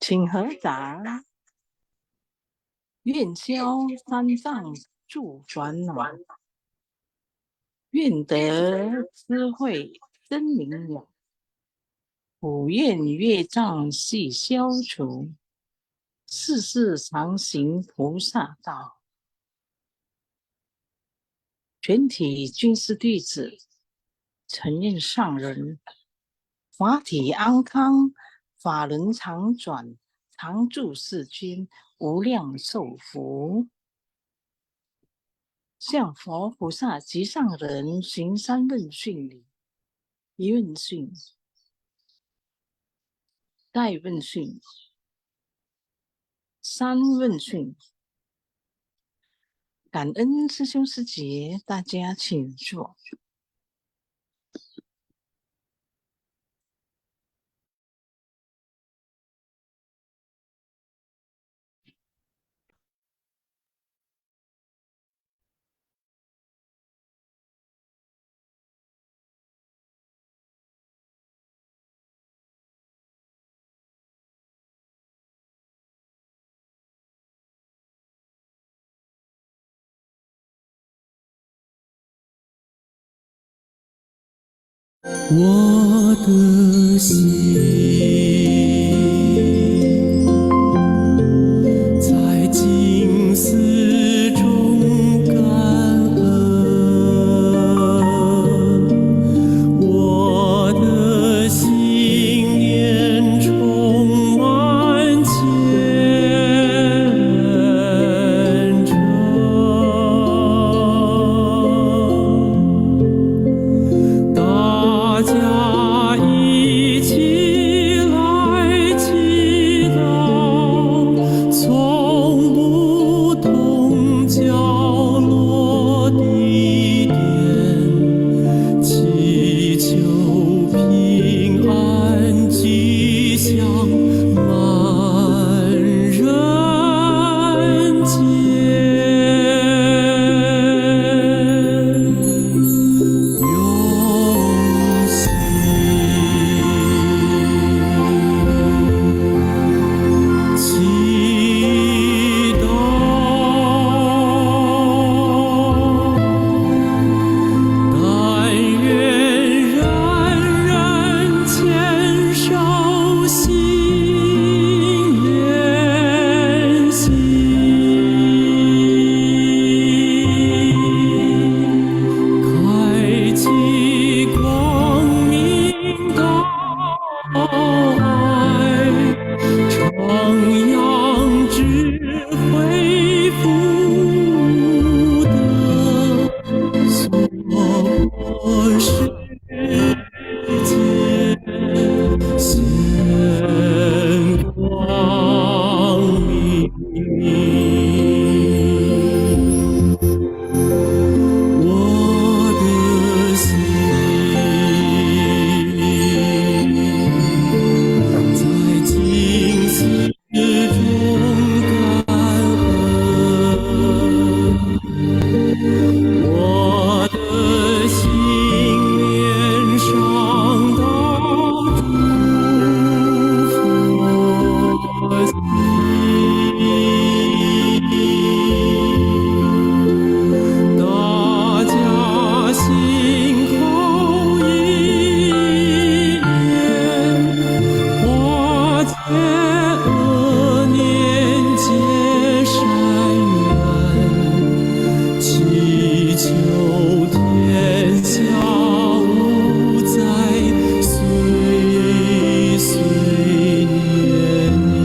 请合掌，愿消三障助烦恼，愿得智慧真明了，普愿业障悉消除，世世常行菩萨道。全体军师弟子，承认上人，法体安康，法轮常转，常住世间，无量寿福。向佛菩萨及上人行三问讯礼：一问讯、代问讯、三问讯。感恩师兄师姐，大家请坐。我的心在静思中感恩，我的心念充满虔诚。大家一起来祈祷，从不同角落地点，祈求平安吉祥满人间。祈祷，但愿人人牵手心连心，开启光明道。爱，徜徉智慧福德，所破世间显光明。我的心在静思中感恩，我的心念上到诸佛心。大家心口一念，化解恶念结善缘，祈求天下无灾，岁岁年年。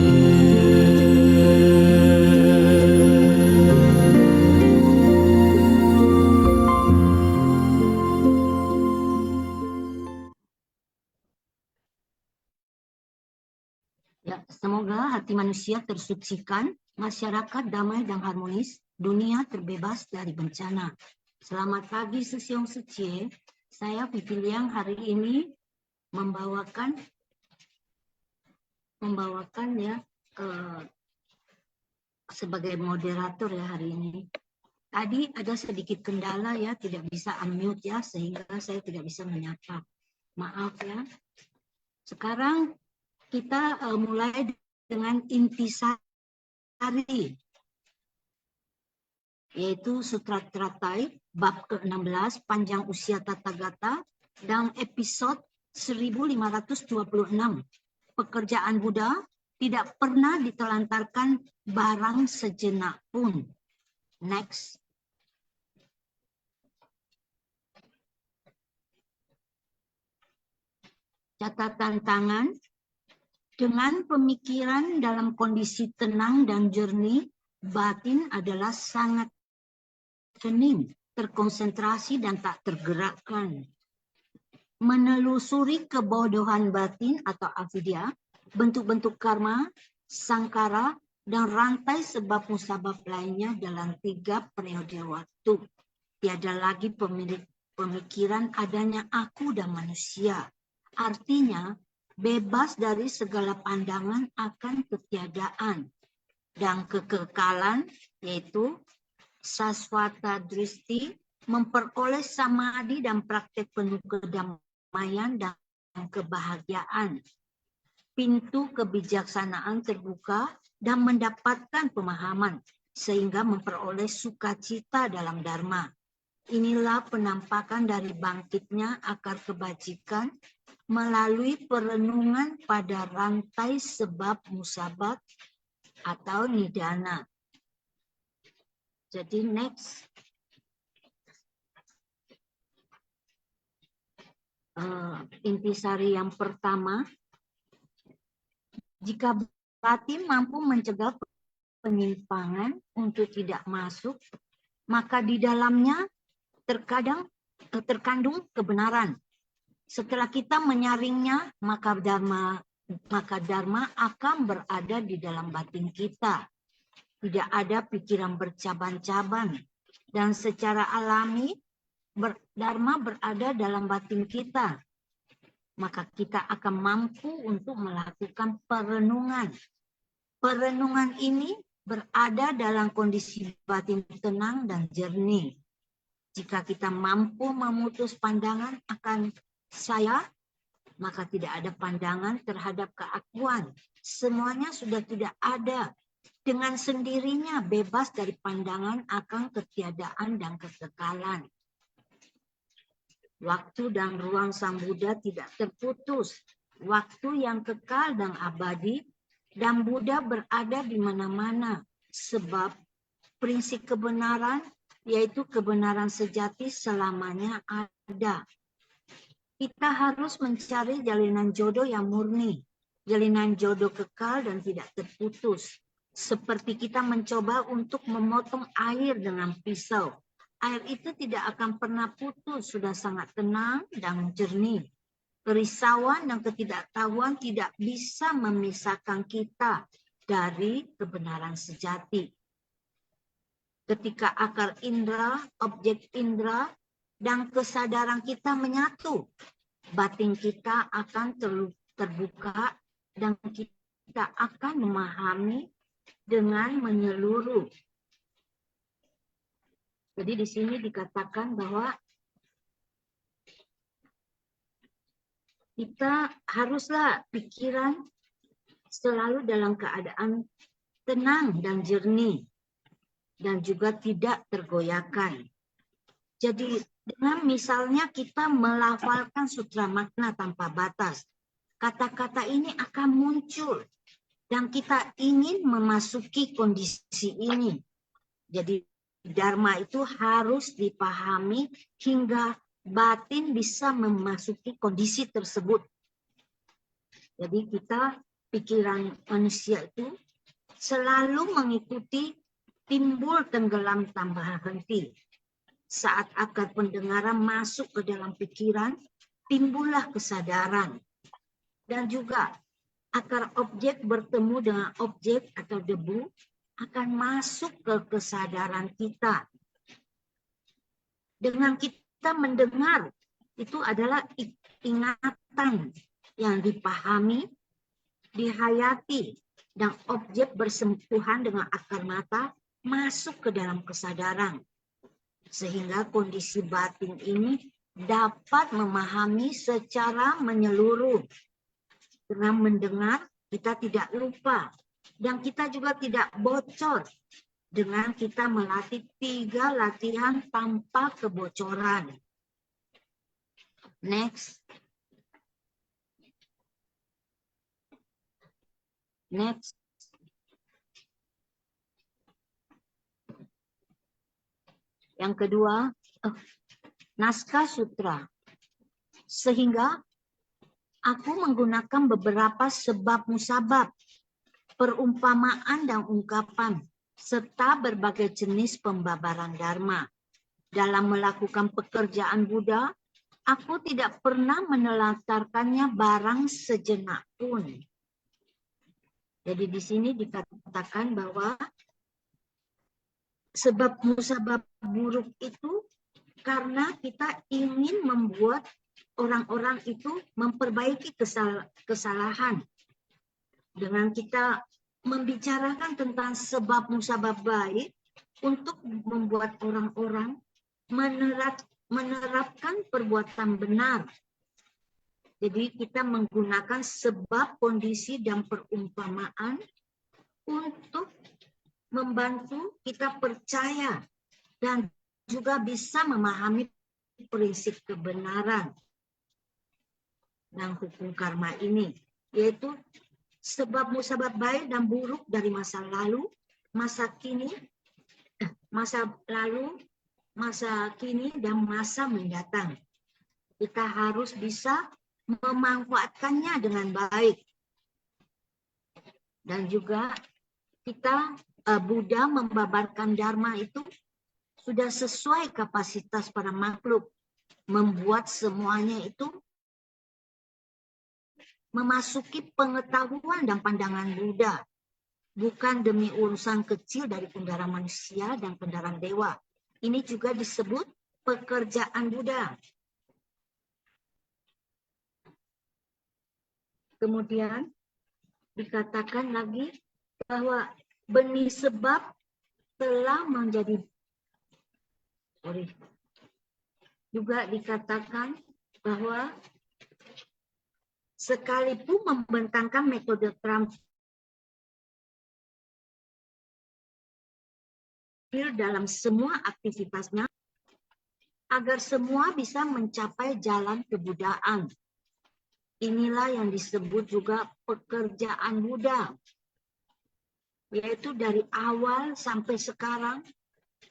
Ya, semoga hati manusia tersucikan, masyarakat damai dan harmonis, dunia terbebas dari bencana. Selamat pagi Sesiong Secie, saya Vivi Liang hari ini membawakan ya sebagai moderator ya hari ini. Tadi ada sedikit kendala ya, tidak bisa unmute ya, sehingga saya tidak bisa menyapa. Maaf ya. Sekarang kita mulai dengan intisari, yaitu Sutra Tratai bab ke-16 panjang usia Tathagata dan episode 1526. Pekerjaan Buddha tidak pernah ditelantarkan barang sejenak pun. Next. Catatan tangan. Dengan pemikiran dalam kondisi tenang dan jernih, batin adalah sangat hening, terkonsentrasi dan tak tergerakkan. Menelusuri kebodohan batin atau avidya, bentuk-bentuk karma, sangkara, dan rantai sebab musabab lainnya dalam 3 periode waktu. Tiada lagi pemikiran adanya aku dan manusia. Artinya, bebas dari segala pandangan akan ketiadaan dan kekekalan, yaitu saswata dristi, memperoleh samadhi dan praktek penuh kedamaian dan kebahagiaan. Pintu kebijaksanaan terbuka dan mendapatkan pemahaman sehingga memperoleh sukacita dalam dharma. Inilah penampakan dari bangkitnya akar kebajikan melalui perenungan pada rantai sebab musabab atau nidana. Jadi next. Intisari yang pertama, jika batin mampu mencegah penyimpangan untuk tidak masuk, maka di dalamnya terkandung kebenaran. Setelah kita menyaringnya, maka dharma akan berada di dalam batin kita. Tidak ada pikiran bercabang-cabang. Dan secara alami, dharma berada dalam batin kita. Maka kita akan mampu untuk melakukan perenungan. Perenungan ini berada dalam kondisi batin tenang dan jernih. Jika kita mampu memutus pandangan akan saya, maka tidak ada pandangan terhadap keakuan. Semuanya sudah tidak ada. Dengan sendirinya bebas dari pandangan akan ketiadaan dan kekekalan. Waktu dan ruang Sang Buddha tidak terputus. Waktu yang kekal dan abadi, dan Buddha berada di mana-mana. Sebab prinsip kebenaran, yaitu kebenaran sejati, selamanya ada. Kita harus mencari jalinan jodoh yang murni, jalinan jodoh kekal dan tidak terputus. Seperti kita mencoba untuk memotong air dengan pisau. Air itu tidak akan pernah putus, sudah sangat tenang dan jernih. Kerisauan dan ketidaktahuan tidak bisa memisahkan kita dari kebenaran sejati. Ketika akar indera, objek indera, dan kesadaran kita menyatu, batin kita akan terbuka dan kita akan memahami dengan menyeluruh. Jadi di sini dikatakan bahwa kita haruslah pikiran selalu dalam keadaan tenang dan jernih dan juga tidak tergoyahkan. Jadi dengan misalnya kita melafalkan sutra makna tanpa batas, kata-kata ini akan muncul dan kita ingin memasuki kondisi ini. Jadi dharma itu harus dipahami hingga batin bisa memasuki kondisi tersebut. Jadi pikiran manusia itu selalu mengikuti timbul tenggelam tambah henti. Saat akar pendengaran masuk ke dalam pikiran, timbullah kesadaran. Dan juga akar objek bertemu dengan objek atau debu akan masuk ke kesadaran kita. Dengan kita mendengar, itu adalah ingatan yang dipahami, dihayati, dan objek bersentuhan dengan akar mata masuk ke dalam kesadaran. Sehingga kondisi batin ini dapat memahami secara menyeluruh. Dengan mendengar, kita tidak lupa Dan kita juga tidak bocor dengan kita melatih 3 latihan tanpa kebocoran. Next. Next. Yang kedua, naskah sutra. Sehingga aku menggunakan beberapa sebab musabab, perumpamaan dan ungkapan, serta berbagai jenis pembabaran dharma. Dalam melakukan pekerjaan Buddha, aku tidak pernah menelantarkannya barang sejenak pun. Jadi di sini dikatakan bahwa sebab musabab buruk itu karena kita ingin membuat orang-orang itu memperbaiki kesalahan. Dengan kita membicarakan tentang sebab musabab baik untuk membuat orang-orang menerapkan perbuatan benar. Jadi kita menggunakan sebab, kondisi, dan perumpamaan untuk membantu kita percaya dan juga bisa memahami prinsip kebenaran dan hukum karma ini, yaitu sebab musabab baik dan buruk dari masa lalu, masa kini, masa kini, dan masa mendatang. Kita harus bisa memanfaatkannya dengan baik. Dan juga kita, Buddha membabarkan Dharma itu sudah sesuai kapasitas para makhluk. Membuat semuanya itu memasuki pengetahuan dan pandangan Buddha. Bukan demi urusan kecil dari kendaraan manusia dan kendaraan dewa. Ini juga disebut pekerjaan Buddha. Kemudian dikatakan lagi bahwa benih sebab telah menjadi, juga dikatakan bahwa sekalipun membentangkan metode terampil dalam semua aktivitasnya, agar semua bisa mencapai jalan kebudaan. Inilah yang disebut juga pekerjaan Buddha. Yaitu dari awal sampai sekarang,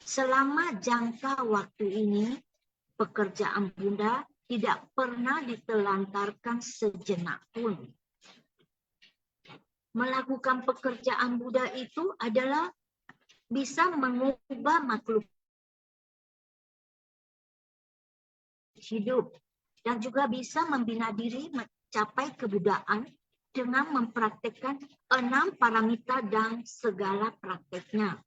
selama jangka waktu ini, pekerjaan Buddha tidak pernah ditelantarkan sejenak pun. Melakukan pekerjaan Buddha itu adalah bisa mengubah makhluk hidup dan juga bisa membina diri mencapai kebudaan dengan mempraktekkan 6 paramita dan segala prakteknya.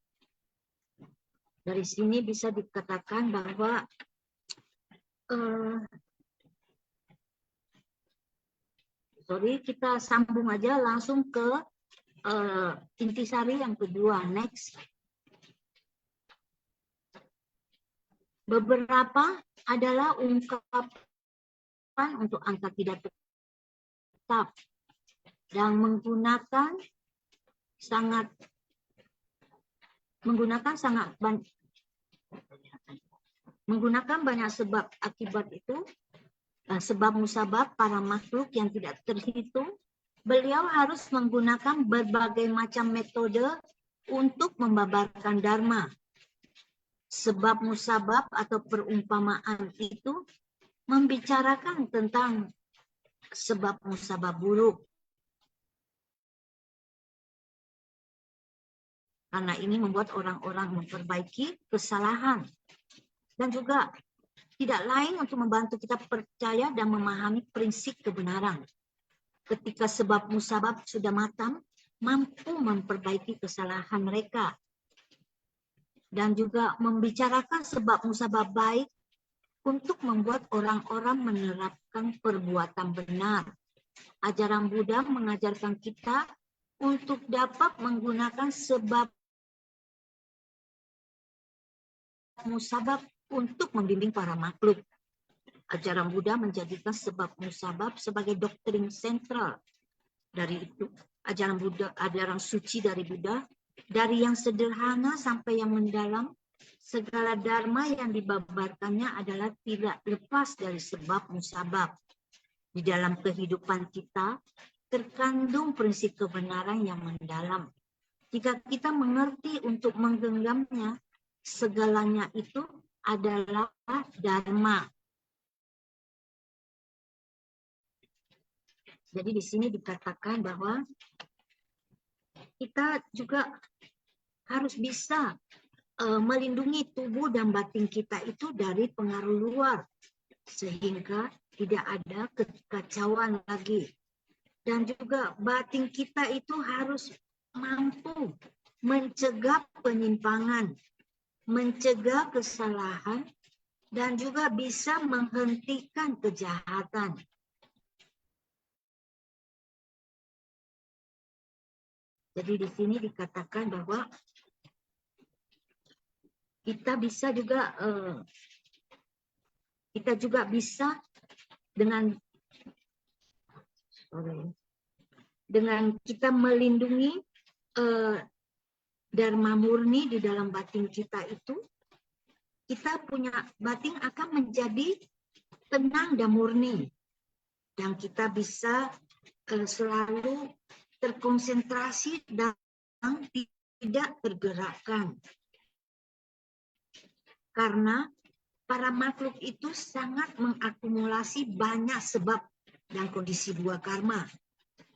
Dari sini bisa dikatakan bahwa kita sambung aja langsung ke intisari yang kedua. Next. Beberapa adalah ungkapan untuk angka tidak tetap dan menggunakan banyak sebab akibat itu, sebab musabab para makhluk yang tidak terhitung. Beliau harus menggunakan berbagai macam metode untuk membabarkan Dharma. Sebab musabab atau perumpamaan itu membicarakan tentang sebab musabab buruk. Karena ini membuat orang-orang memperbaiki kesalahan. Dan juga tidak lain untuk membantu kita percaya dan memahami prinsip kebenaran. Ketika sebab musabab sudah matang, mampu memperbaiki kesalahan mereka. Dan juga membicarakan sebab musabab baik untuk membuat orang-orang menerapkan perbuatan benar. Ajaran Buddha mengajarkan kita untuk dapat menggunakan sebab musabab untuk membimbing para makhluk. Ajaran Buddha menjadikan sebab musabab sebagai doktrin sentral. Dari itu ajaran Buddha, ajaran suci dari Buddha, dari yang sederhana sampai yang mendalam, segala dharma yang dibabarkannya adalah tidak lepas dari sebab musabab. Di dalam kehidupan kita terkandung prinsip kebenaran yang mendalam. Jika kita mengerti untuk menggenggamnya, segalanya itu adalah dharma. Jadi di sini dikatakan bahwa kita juga harus bisa melindungi tubuh dan batin kita itu dari pengaruh luar, sehingga tidak ada kekacauan lagi. Dan juga batin kita itu harus mampu mencegah penyimpangan, mencegah kesalahan, dan juga bisa menghentikan kejahatan. Jadi di sini dikatakan bahwa kita juga bisa dengan kita melindungi dharma murni di dalam batin kita itu, kita punya batin akan menjadi tenang dan murni, dan kita bisa selalu terkonsentrasi dan tidak tergerakkan. Karena para makhluk itu sangat mengakumulasi banyak sebab dan kondisi buah karma,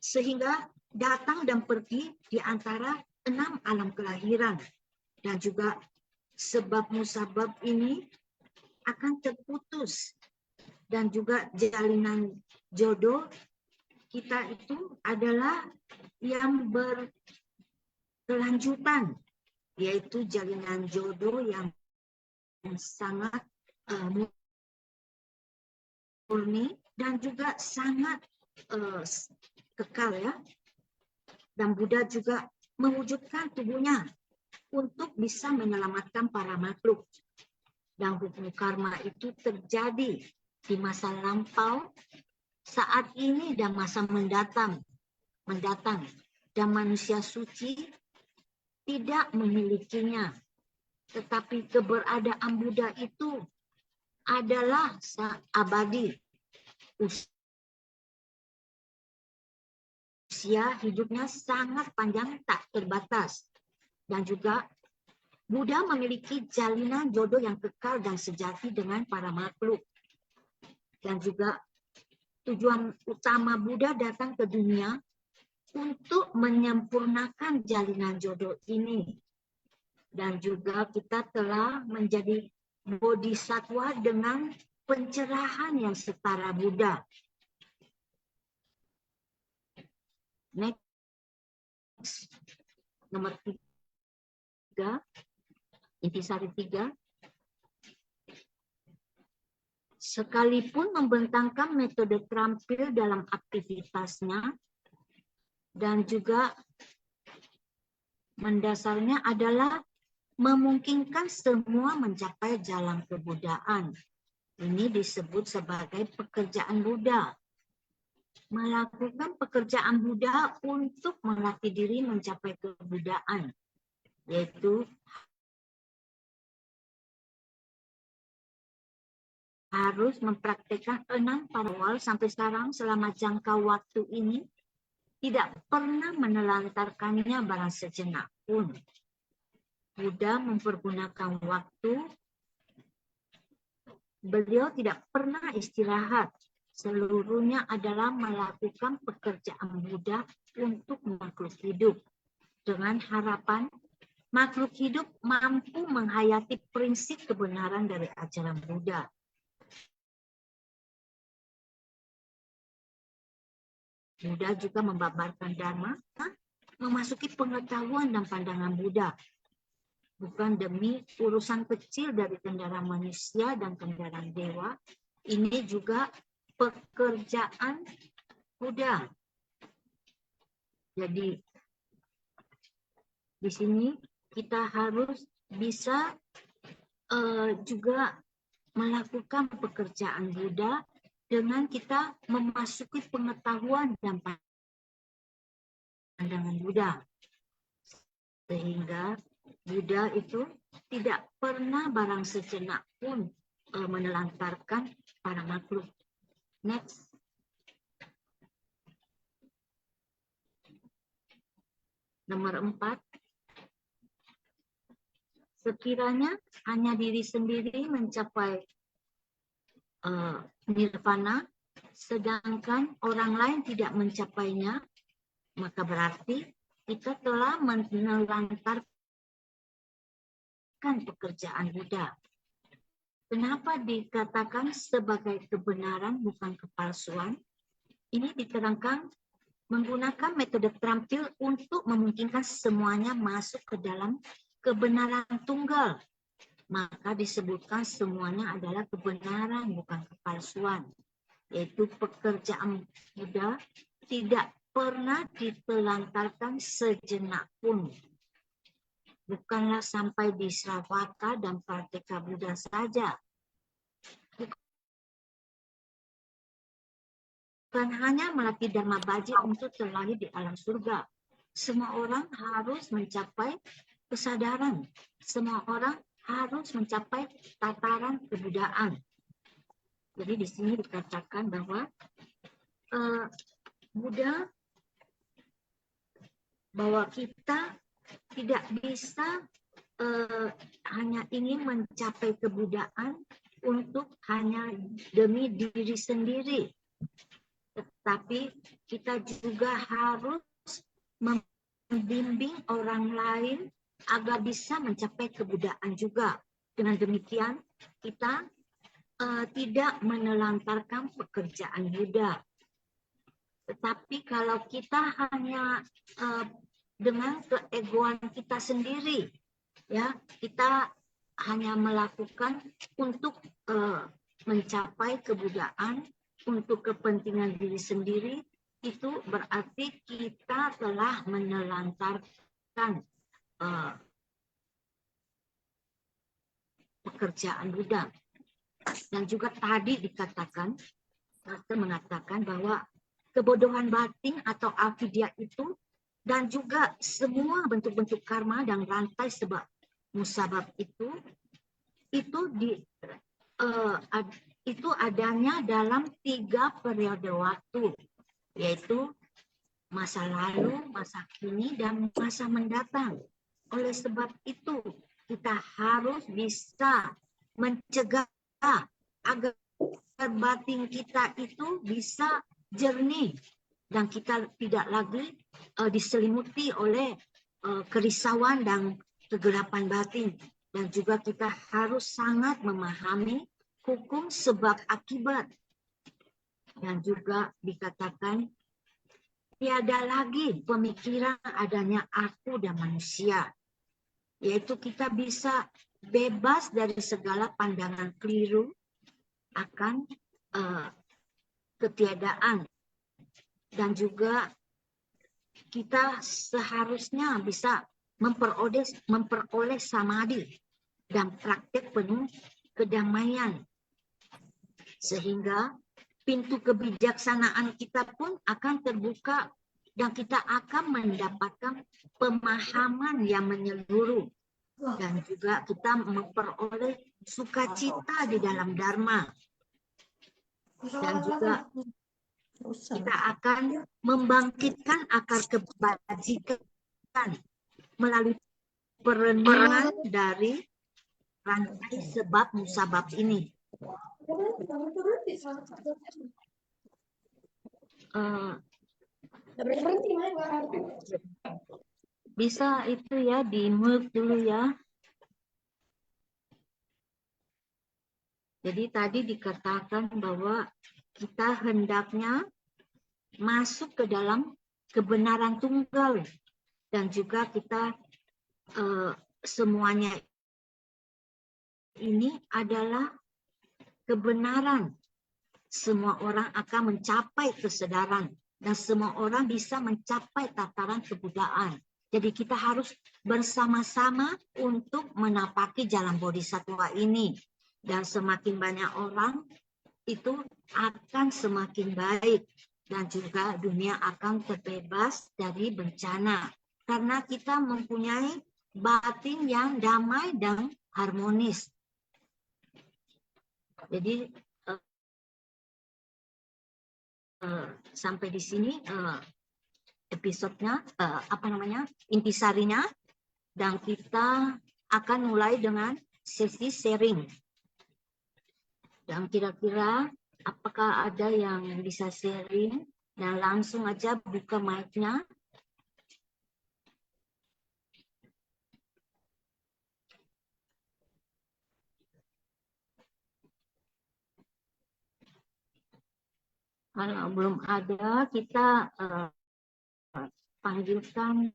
sehingga datang dan pergi di antara 6 alam kelahiran, dan juga sebab musabab ini akan terputus, dan juga jalinan jodoh kita itu adalah yang berkelanjutan, yaitu jalinan jodoh yang sangat murni dan juga sangat kekal ya. Dan Buddha juga mewujudkan tubuhnya untuk bisa menyelamatkan para makhluk. Dan hukum karma itu terjadi di masa lampau, saat ini, dan masa mendatang. Dan manusia suci tidak memilikinya. Tetapi keberadaan Buddha itu adalah abadi. Usia hidupnya sangat panjang, tak terbatas. Dan juga Buddha memiliki jalinan jodoh yang kekal dan sejati dengan para makhluk. Dan juga tujuan utama Buddha datang ke dunia untuk menyempurnakan jalinan jodoh ini. Dan juga kita telah menjadi bodhisatwa dengan pencerahan yang setara Buddha. Next, nomor 3, intisari 3. Sekalipun membentangkan metode terampil dalam aktivitasnya, dan juga mendasarnya adalah memungkinkan semua mencapai jalan kebuddhaan. Ini disebut sebagai pekerjaan Buddha. Melakukan pekerjaan Buddha untuk melatih diri mencapai kebuddhaan, yaitu harus mempraktekkan 6 parwal sampai sekarang. Selama jangka waktu ini tidak pernah menelantarkannya barang sejenak pun. Buddha mempergunakan waktu, beliau tidak pernah istirahat. Seluruhnya adalah melakukan pekerjaan Buddha untuk makhluk hidup, dengan harapan makhluk hidup mampu menghayati prinsip kebenaran dari ajaran Buddha. Buddha juga membabarkan dharma, memasuki pengetahuan dan pandangan Buddha, bukan demi urusan kecil dari kendaraan manusia dan kendaraan dewa. Ini juga pekerjaan Buddha. Jadi di sini kita harus bisa juga melakukan pekerjaan Buddha dengan kita memasuki pengetahuan dan pandangan Buddha. Sehingga Buddha itu tidak pernah barang sejenak pun menelantarkan para makhluk. Next. Nomor 4. Sekiranya hanya diri sendiri mencapai nirvana, sedangkan orang lain tidak mencapainya, maka berarti kita telah menelantarkan pekerjaan Buddha. Kenapa dikatakan sebagai kebenaran bukan kepalsuan? Ini diterangkan menggunakan metode terampil untuk memungkinkan semuanya masuk ke dalam kebenaran tunggal. Maka disebutkan semuanya adalah kebenaran bukan kepalsuan. Yaitu pekerjaan Buddha tidak pernah ditelantarkan sejenak pun. Bukanlah sampai di Sravaka dan Parteka Buddha saja. Bukan hanya melatih Dharma Baji untuk terlahir di alam surga. Semua orang harus mencapai kesadaran. Semua orang harus mencapai tataran kebudaan. Jadi di sini dikatakan bahwa Buddha, bahwa kita tidak bisa hanya ingin mencapai kebudaan untuk hanya demi diri sendiri. Tetapi kita juga harus membimbing orang lain agar bisa mencapai kebudaan juga. Dengan demikian, kita tidak menelantarkan pekerjaan Buddha. Tetapi kalau kita hanya dengan keegoan kita sendiri, ya, kita hanya melakukan untuk mencapai kebudaan, untuk kepentingan diri sendiri, itu berarti kita telah menelantarkan pekerjaan Buddha. Dan juga tadi dikatakan, Master mengatakan bahwa kebodohan batin atau avidya itu, dan juga semua bentuk-bentuk karma dan rantai sebab musabab itu adanya dalam 3 periode waktu, yaitu masa lalu, masa kini, dan masa mendatang. Oleh sebab itu, kita harus bisa mencegah agar batin kita itu bisa jernih dan kita tidak lagi diselimuti oleh kerisauan dan kegelapan batin. Dan juga kita harus sangat memahami hukum sebab akibat. Dan juga dikatakan tiada lagi pemikiran adanya aku dan manusia. Yaitu kita bisa bebas dari segala pandangan keliru akan ketiadaan. Dan juga kita seharusnya bisa memperoleh samadhi dan praktek penuh kedamaian. Sehingga pintu kebijaksanaan kita pun akan terbuka dan kita akan mendapatkan pemahaman yang menyeluruh. Dan juga kita memperoleh sukacita di dalam Dharma. Dan juga kita akan membangkitkan akar kebajikan melalui perenungan dari rantai sebab musabab ini. Bisa itu ya di-mute dulu ya. Jadi tadi dikatakan bahwa kita hendaknya masuk ke dalam kebenaran tunggal. Dan juga kita semuanya ini adalah kebenaran. Semua orang akan mencapai kesadaran. Dan semua orang bisa mencapai tataran kebudaan. Jadi kita harus bersama-sama untuk menapaki jalan bodhisattva ini. Dan semakin banyak orang, itu akan semakin baik. dan juga dunia akan terbebas dari bencana. Karena kita mempunyai batin yang damai dan harmonis. Jadi sampai di sini episodenya, intisarinya, dan kita akan mulai dengan sesi sharing. Dan kira-kira apakah ada yang bisa sharing, dan langsung aja buka mic-nya. Kalau belum ada, kita panggilkan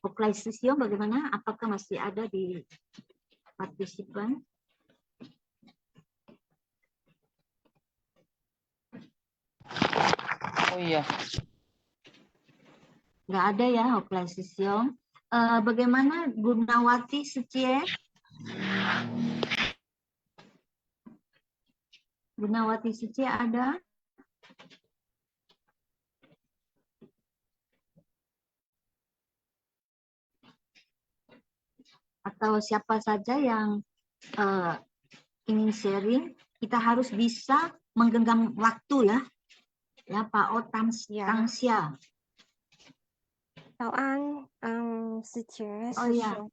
Oklai Sisio, bagaimana? Apakah masih ada di partisipan? Oh iya, Nggak ada ya, Oklai Sisio. Bagaimana Gunawati Sucie? Gunawati Sucie ada? Atau siapa saja yang ingin sharing, kita harus bisa menggenggam waktu ya. Ya, Pak O Tangsia. Chào anh, sư trẻ, Oh sư ya, sướng.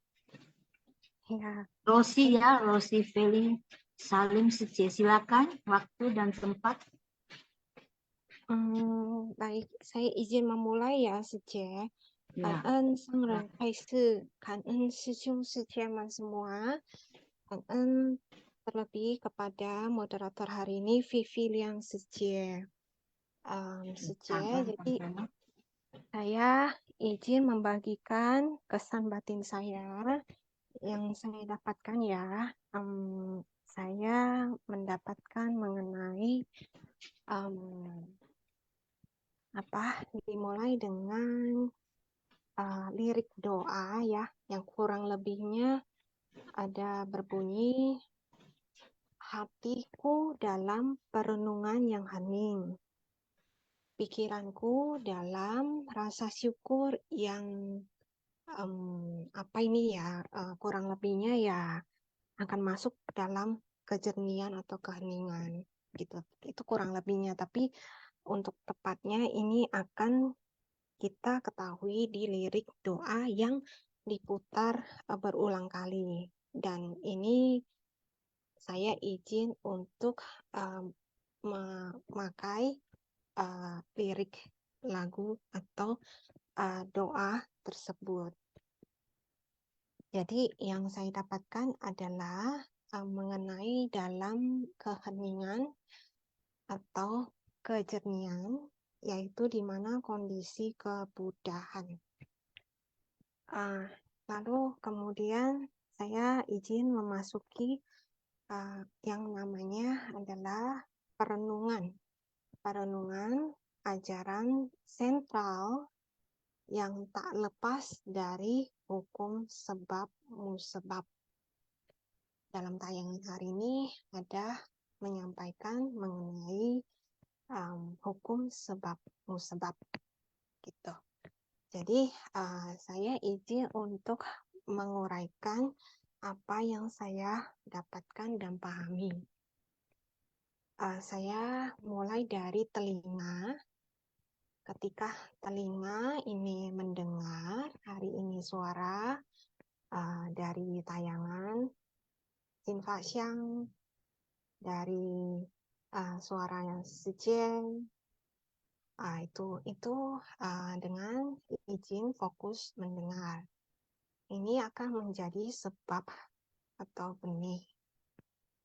Ya, Rosi ya, Rosi Feli Salim Sucie. Silakan waktu dan tempat. baik, saya izin memulai ya, sư trẻ. Cảm Ya. ơn Sang Rần Thầy Sư, cảm ơn sư兄sư teman semua. Cảm ơn terlebih kepada moderator hari ini, Vivi Liang Sucie. Sucie, jadi saya izin membagikan kesan batin saya yang saya dapatkan ya. Saya mendapatkan mengenai dimulai dengan lirik doa ya, yang kurang lebihnya ada berbunyi, hatiku dalam perenungan yang hening, pikiranku dalam rasa syukur yang kurang lebihnya ya akan masuk dalam kejernihan atau keheningan gitu. Itu kurang lebihnya, tapi untuk tepatnya ini akan kita ketahui di lirik doa yang diputar berulang kali. Dan ini saya izin untuk memakai lirik lagu atau doa tersebut. Jadi yang saya dapatkan adalah mengenai dalam keheningan atau kejernihan, yaitu di mana kondisi kebudahan. Lalu kemudian saya izin memasuki yang namanya adalah perenungan. Perenungan ajaran sentral yang tak lepas dari hukum sebab musabab. Dalam tayangan hari ini ada menyampaikan mengenai hukum sebab musabab gitu. Jadi saya izin untuk menguraikan apa yang saya dapatkan dan pahami. Saya mulai dari telinga. Ketika telinga ini mendengar hari ini suara dari tayangan Sinfa Xiang, dari suara yang Sijian, itu dengan izin fokus mendengar. Ini akan menjadi sebab atau benih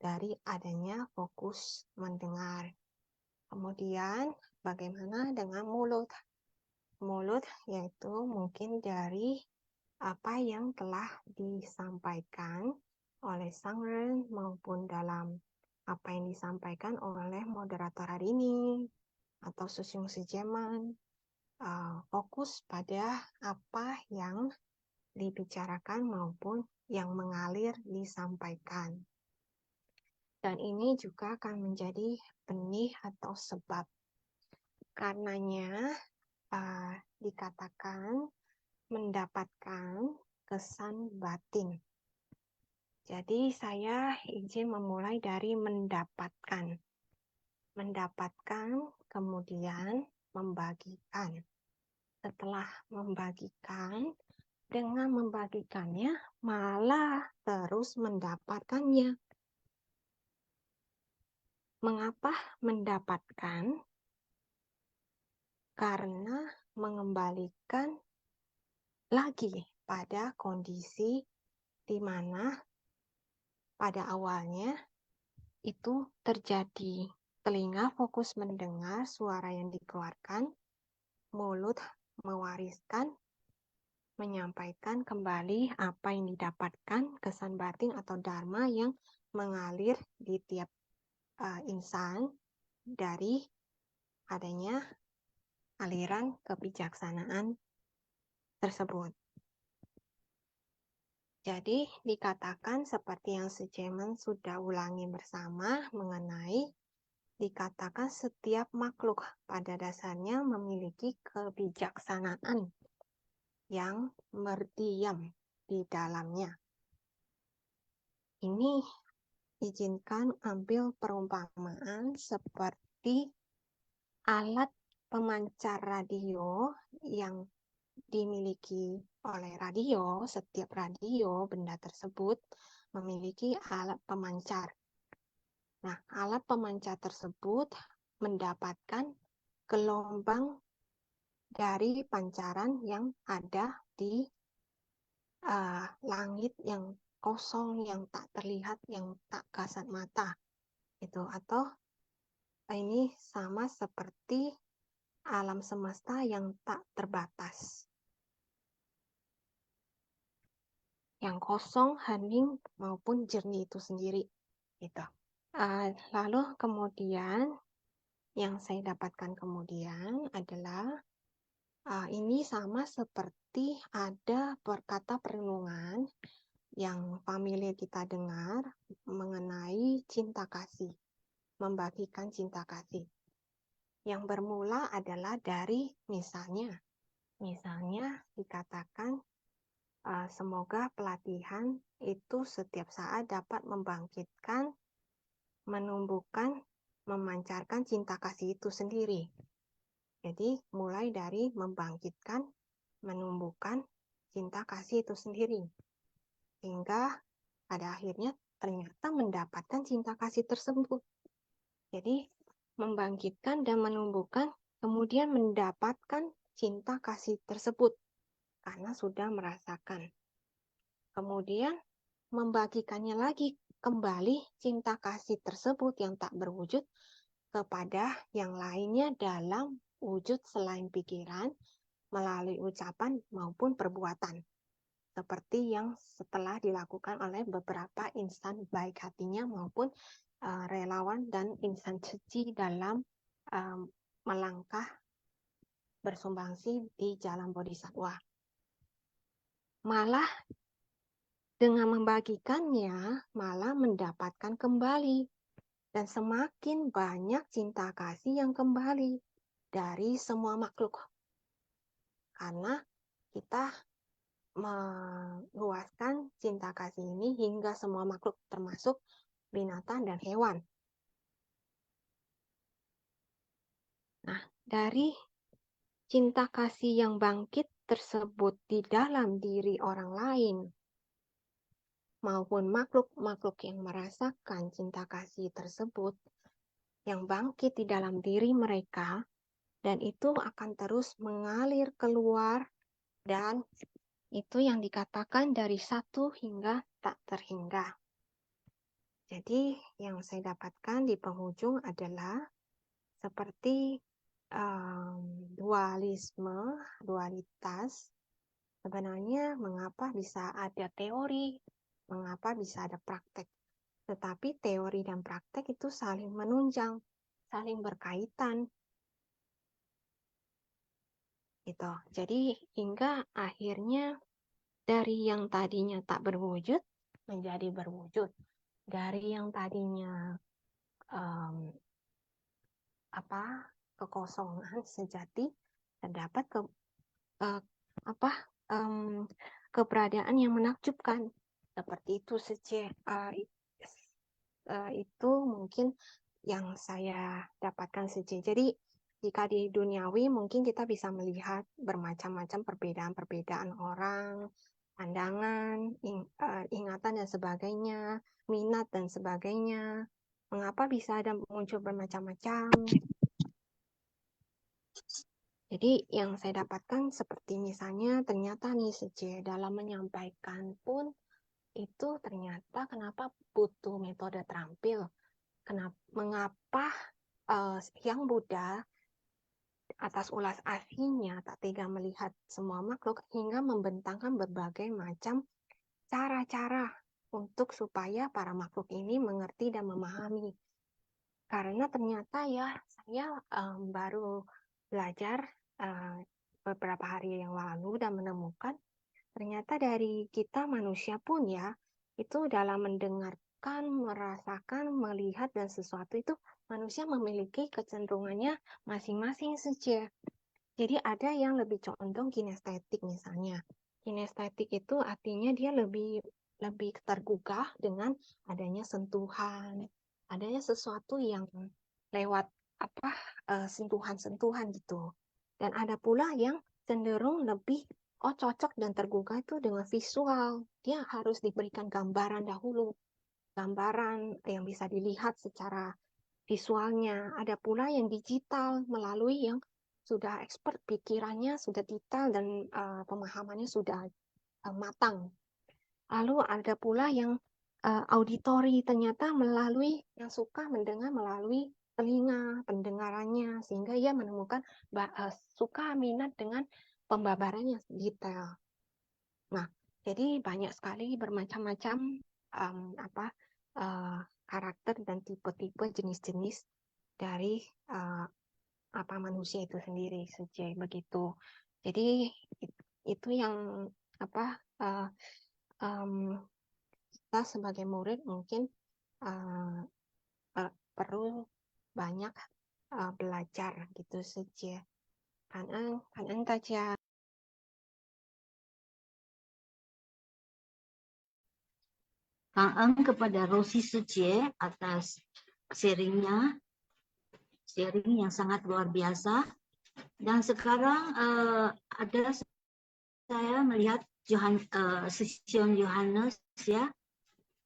dari adanya fokus mendengar. Kemudian bagaimana dengan mulut? Mulut yaitu mungkin dari apa yang telah disampaikan oleh Sang Ren maupun dalam apa yang disampaikan oleh moderator hari ini atau Susyung Sijeman, fokus pada apa yang dibicarakan maupun yang mengalir disampaikan. Dan ini juga akan menjadi benih atau sebab. Karenanya dikatakan mendapatkan kesan batin. Jadi saya izin memulai dari mendapatkan. Mendapatkan, kemudian membagikan. Setelah membagikan, dengan membagikannya malah terus mendapatkannya. Mengapa mendapatkan? Karena mengembalikan lagi pada kondisi di mana pada awalnya itu terjadi telinga fokus mendengar suara yang dikeluarkan, mulut mewariskan, menyampaikan kembali apa yang didapatkan, kesan batin atau dharma yang mengalir di tiap insan dari adanya aliran kebijaksanaan tersebut. Jadi dikatakan seperti yang Sujeman sudah ulangi bersama mengenai dikatakan setiap makhluk pada dasarnya memiliki kebijaksanaan yang berdiam di dalamnya. Ini izinkan ambil perumpamaan seperti alat pemancar radio yang dimiliki oleh radio. Setiap radio benda tersebut memiliki alat pemancar. Nah, alat pemancar tersebut mendapatkan gelombang dari pancaran yang ada di langit yang kosong, yang tak terlihat, yang tak kasat mata. Itu atau ini sama seperti alam semesta yang tak terbatas. Yang kosong, hening, maupun jernih itu sendiri. Gitu. Lalu kemudian yang saya dapatkan kemudian adalah ini sama seperti ada kata perenungan yang familiar kita dengar mengenai cinta kasih, membagikan cinta kasih. Yang bermula adalah dari misalnya dikatakan semoga pelatihan itu setiap saat dapat membangkitkan, menumbuhkan, memancarkan cinta kasih itu sendiri. Jadi mulai dari membangkitkan, menumbuhkan cinta kasih itu sendiri. Hingga pada akhirnya ternyata mendapatkan cinta kasih tersebut. Jadi membangkitkan dan menumbuhkan, kemudian mendapatkan cinta kasih tersebut karena sudah merasakan. Kemudian membagikannya lagi kembali cinta kasih tersebut yang tak berwujud kepada yang lainnya dalam wujud selain pikiran, melalui ucapan maupun perbuatan. Seperti yang setelah dilakukan oleh beberapa insan baik hatinya maupun relawan dan insan suci dalam melangkah bersumbangsi di jalan bodhisattva. Malah dengan membagikannya, malah mendapatkan kembali. Dan semakin banyak cinta kasih yang kembali dari semua makhluk. Karena kita meluaskan cinta kasih ini hingga semua makhluk, termasuk binatang dan hewan. Nah, dari cinta kasih yang bangkit tersebut di dalam diri orang lain, maupun makhluk-makhluk yang merasakan cinta kasih tersebut, yang bangkit di dalam diri mereka, dan itu akan terus mengalir keluar, dan itu yang dikatakan dari satu hingga tak terhingga. Jadi yang saya dapatkan di penghujung adalah seperti dualitas. Sebenarnya mengapa bisa ada teori, mengapa bisa ada praktek. Tetapi teori dan praktek itu saling menunjang, saling berkaitan. Gitu. Jadi hingga akhirnya dari yang tadinya tak berwujud menjadi berwujud. dari yang tadinya kekosongan sejati terdapat keberadaan yang menakjubkan seperti itu saja. Itu mungkin yang saya dapatkan saja. Jadi jika di duniawi mungkin kita bisa melihat bermacam-macam perbedaan-perbedaan orang, pandangan, ingatan dan sebagainya, minat dan sebagainya. Mengapa bisa ada muncul bermacam-macam? Jadi yang saya dapatkan seperti misalnya ternyata nih dalam menyampaikan pun itu ternyata kenapa butuh metode terampil. Mengapa Hyang Buddha atas ulas aslinya tak tega melihat semua makhluk hingga membentangkan berbagai macam cara-cara untuk supaya para makhluk ini mengerti dan memahami. Karena ternyata ya saya baru belajar beberapa hari yang lalu dan menemukan ternyata dari kita manusia pun ya itu dalam mendengarkan, merasakan, melihat dan sesuatu itu manusia memiliki kecenderungannya masing-masing saja. Jadi ada yang lebih condong kinestetik misalnya. Kinestetik itu artinya dia lebih tergugah dengan adanya sentuhan, adanya sesuatu yang lewat sentuhan-sentuhan gitu. Dan ada pula yang cenderung lebih cocok dan tergugah itu dengan visual. Dia harus diberikan gambaran dahulu. Gambaran yang bisa dilihat secara visualnya. Ada pula yang digital melalui yang sudah expert pikirannya, sudah detail dan pemahamannya sudah matang. Lalu ada pula yang auditori, ternyata melalui yang suka mendengar melalui telinga, pendengarannya, sehingga ia menemukan suka minat dengan pembabaran yang detail. Nah, jadi banyak sekali bermacam-macam karakter dan tipe-tipe jenis-jenis dari manusia itu sendiri saja begitu. Jadi itu yang kita sebagai murid mungkin perlu banyak belajar gitu saja. Kan saja. Kang kepada Rosi Sucie atas sharing yang sangat luar biasa. Dan sekarang ada saya melihat Sion Yohanes ya,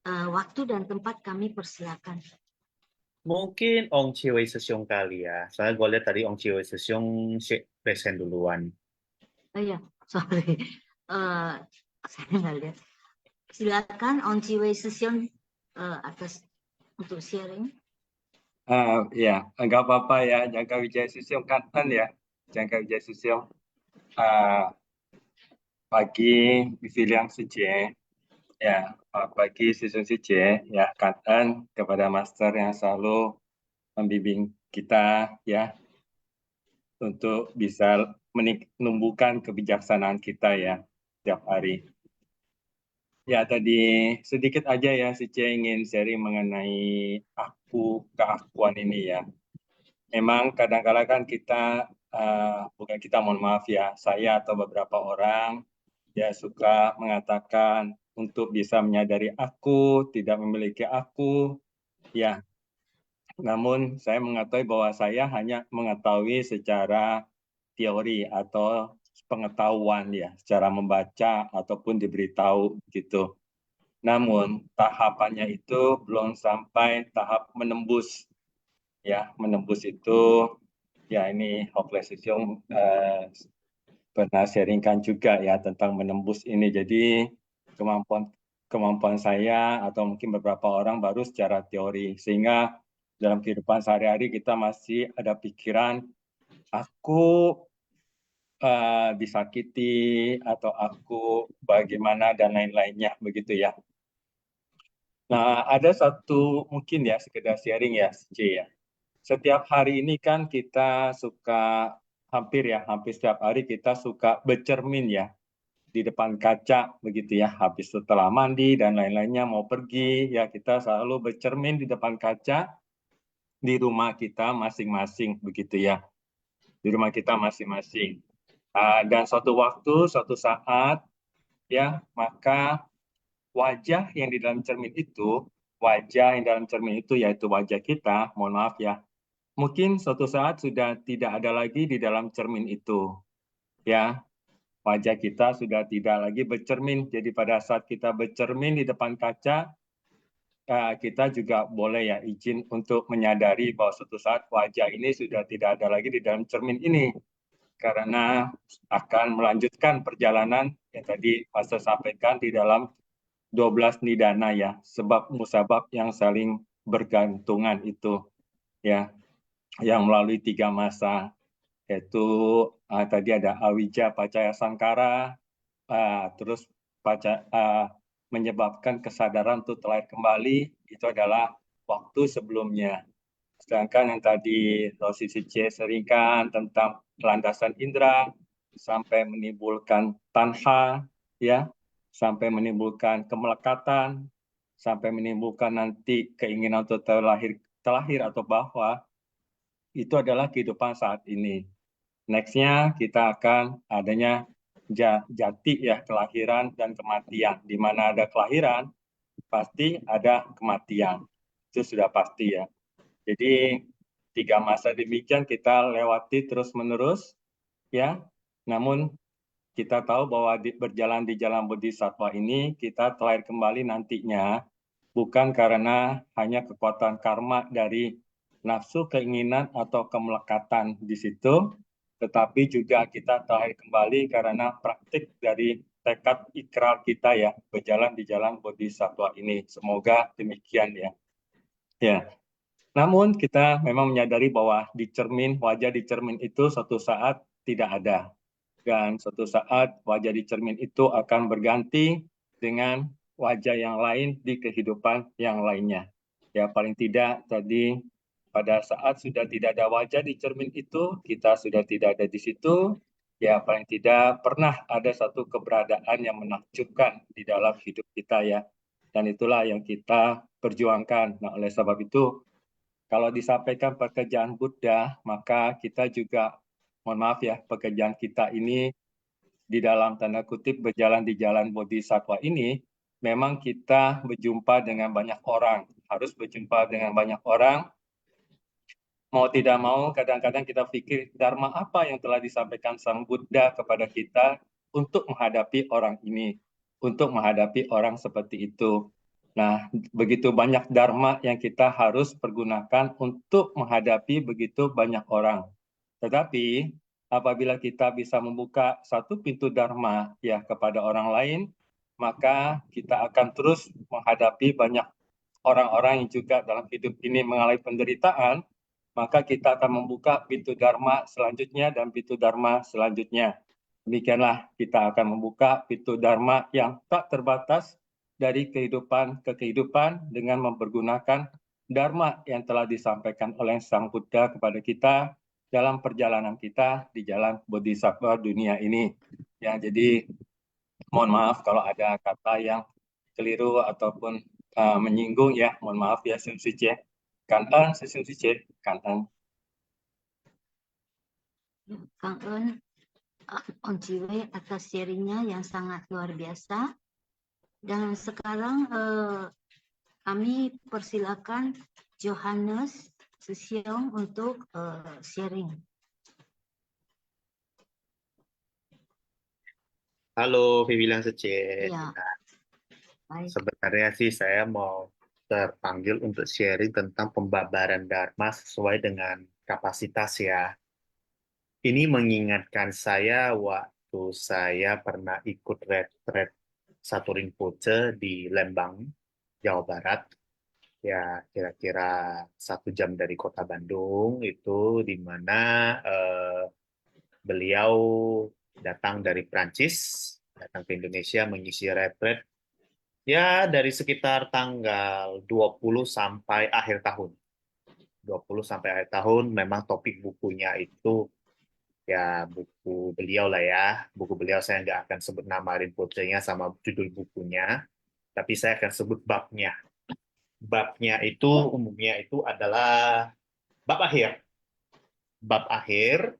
waktu dan tempat kami persilakan. Mungkin Ong Chiwei Sesiong kali ya. Soalnya gue lihat tadi Ong Chiwei Sesiong present duluan. Oh iya, sorry. Saya nggak lihat. Silakan Ong Chiwei Sesiong atas untuk sharing. Ya, nggak apa-apa ya. Jangka Wijaya Susyong kan ya. Jangka Wijaya Susyong. Pagi Viliang Sucie. Ya, pagi Susyong Sucie. Ya, kangen kepada master yang selalu membimbing kita ya untuk bisa menumbuhkan kebijaksanaan kita ya setiap hari. Ya, tadi sedikit aja ya Sucie ingin sharing mengenai keakuan ini ya. Memang kadang-kadang kan kita, bukan kita, mohon maaf ya, saya atau beberapa orang ya suka mengatakan untuk bisa menyadari aku, tidak memiliki aku, ya. Namun saya mengetahui bahwa saya hanya mengetahui secara teori atau pengetahuan ya, secara membaca ataupun diberitahu gitu. Namun tahapannya itu belum sampai tahap menembus. Ya, menembus itu ya ini Hopeless Sesiong pernah sharingkan juga ya tentang menembus ini. Jadi kemampuan saya atau mungkin beberapa orang baru secara teori, sehingga dalam kehidupan sehari-hari kita masih ada pikiran aku disakiti atau aku bagaimana dan lain-lainnya begitu ya. Nah, ada satu mungkin ya sekedar sharing ya, C ya. Setiap hari ini kan kita suka hampir setiap hari kita suka bercermin ya di depan kaca begitu ya, habis setelah mandi dan lain-lainnya mau pergi ya, kita selalu bercermin di depan kaca di rumah kita masing-masing begitu ya, di rumah kita masing-masing. Dan suatu waktu, suatu saat ya, maka wajah yang di dalam cermin itu, yaitu wajah kita, mohon maaf ya, mungkin suatu saat sudah tidak ada lagi di dalam cermin itu ya. Wajah kita sudah tidak lagi bercermin. Jadi pada saat kita bercermin di depan kaca, kita juga boleh ya izin untuk menyadari bahwa suatu saat wajah ini sudah tidak ada lagi di dalam cermin ini. Karena akan melanjutkan perjalanan yang tadi Pastor sampaikan di dalam 12 nidana ya, sebab musabab yang saling bergantungan itu ya, yang melalui 3 masa, yaitu tadi ada awija, pacaya sangkara, terus menyebabkan kesadaran untuk terlahir kembali, itu adalah waktu sebelumnya. Sedangkan yang tadi Rosi C seringkan tentang landasan indera, sampai menimbulkan tanha, ya, sampai menimbulkan kemelekatan, sampai menimbulkan nanti keinginan untuk terlahir atau bahwa, itu adalah kehidupan saat ini. Next-nya kita akan adanya jati ya, kelahiran dan kematian. Di mana ada kelahiran, pasti ada kematian. Itu sudah pasti ya. Jadi 3 masa demikian kita lewati terus-menerus ya. Namun kita tahu bahwa berjalan di jalan bodhisattva ini kita terlahir kembali nantinya bukan karena hanya kekuatan karma dari nafsu, keinginan atau kemelekatan di situ, tetapi juga kita terlahir kembali karena praktik dari tekad ikrar kita ya, berjalan di jalan bodhisattva ini. Semoga demikian ya. Ya. Namun kita memang menyadari bahwa wajah di cermin itu suatu saat tidak ada. Dan suatu saat wajah di cermin itu akan berganti dengan wajah yang lain di kehidupan yang lainnya. Ya paling tidak tadi pada saat sudah tidak ada wajah di cermin itu, kita sudah tidak ada di situ, ya paling tidak pernah ada satu keberadaan yang menakjubkan di dalam hidup kita ya. Dan itulah yang kita perjuangkan. Nah oleh sebab itu, kalau disampaikan pekerjaan Buddha, maka kita juga, mohon maaf ya, pekerjaan kita ini di dalam tanda kutip berjalan di jalan bodhisattva ini, memang kita berjumpa dengan banyak orang, harus berjumpa dengan banyak orang. Mau tidak mau, kadang-kadang kita pikir, dharma apa yang telah disampaikan Sang Buddha kepada kita untuk menghadapi orang ini, untuk menghadapi orang seperti itu. Nah, begitu banyak dharma yang kita harus pergunakan untuk menghadapi begitu banyak orang. Tetapi apabila kita bisa membuka satu pintu dharma ya kepada orang lain, maka kita akan terus menghadapi banyak orang-orang yang juga dalam hidup ini mengalami penderitaan, maka kita akan membuka pintu dharma selanjutnya dan pintu dharma selanjutnya. Demikianlah kita akan membuka pintu dharma yang tak terbatas dari kehidupan ke kehidupan dengan mempergunakan dharma yang telah disampaikan oleh Sang Buddha kepada kita dalam perjalanan kita di jalan bodhisattva dunia ini. Ya, jadi mohon maaf kalau ada kata yang keliru ataupun menyinggung ya, mohon maaf ya, Suci. Cảm ơn Suci, cảm ơn. Kang Eun, On Chiwe atas sharingnya yang sangat luar biasa. Dan sekarang kami persilakan Johannes Susiong untuk sharing. Halo, Vivian Sece. Ya, baik. Sebenarnya sih saya mau terpanggil untuk sharing tentang pembabaran Dharma sesuai dengan kapasitas ya. Ini mengingatkan saya waktu saya pernah ikut retret Satu Rinpoche di Lembang, Jawa Barat. Ya, kira-kira 1 jam dari kota Bandung, itu di mana beliau datang dari Prancis, datang ke Indonesia mengisi retret ya dari sekitar tanggal 20 sampai akhir tahun. 20 sampai akhir tahun memang topik bukunya itu ya buku beliau lah ya. Buku beliau saya nggak akan sebut nama Rinpoche-nya sama judul bukunya, tapi saya akan sebut babnya. Babnya itu umumnya itu adalah bab akhir. Bab akhir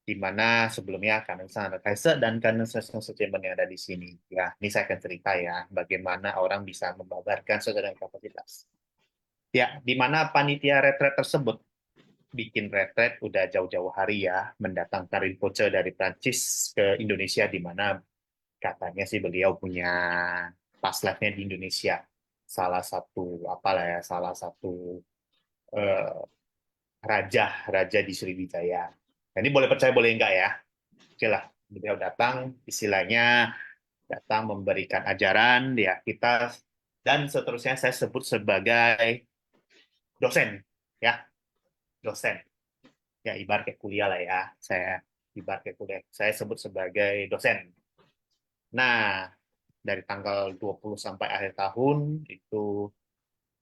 di mana sebelumnya Kanen Sang Kaisa dan Kanen Sesong Statement yang ada di sini. Ya, ini saya akan cerita ya, bagaimana orang bisa membabarkan sesuai dengan kapasitas. Ya, di mana panitia retret tersebut bikin retret udah jauh-jauh hari ya, mendatangkan Rinpoche dari Prancis ke Indonesia, di mana katanya sih beliau punya past life-nya di Indonesia. Salah satu, apalah ya, salah satu eh, raja di Sriwijaya. Nah, ini boleh percaya boleh enggak ya. Oke lah, beliau datang, istilahnya datang memberikan ajaran ya kita, dan seterusnya saya sebut sebagai dosen ya, dosen. Ya ibarat kayak kuliah lah ya. Saya ibarat kayak kuliah. Saya sebut sebagai dosen. Nah, dari tanggal 20 sampai akhir tahun itu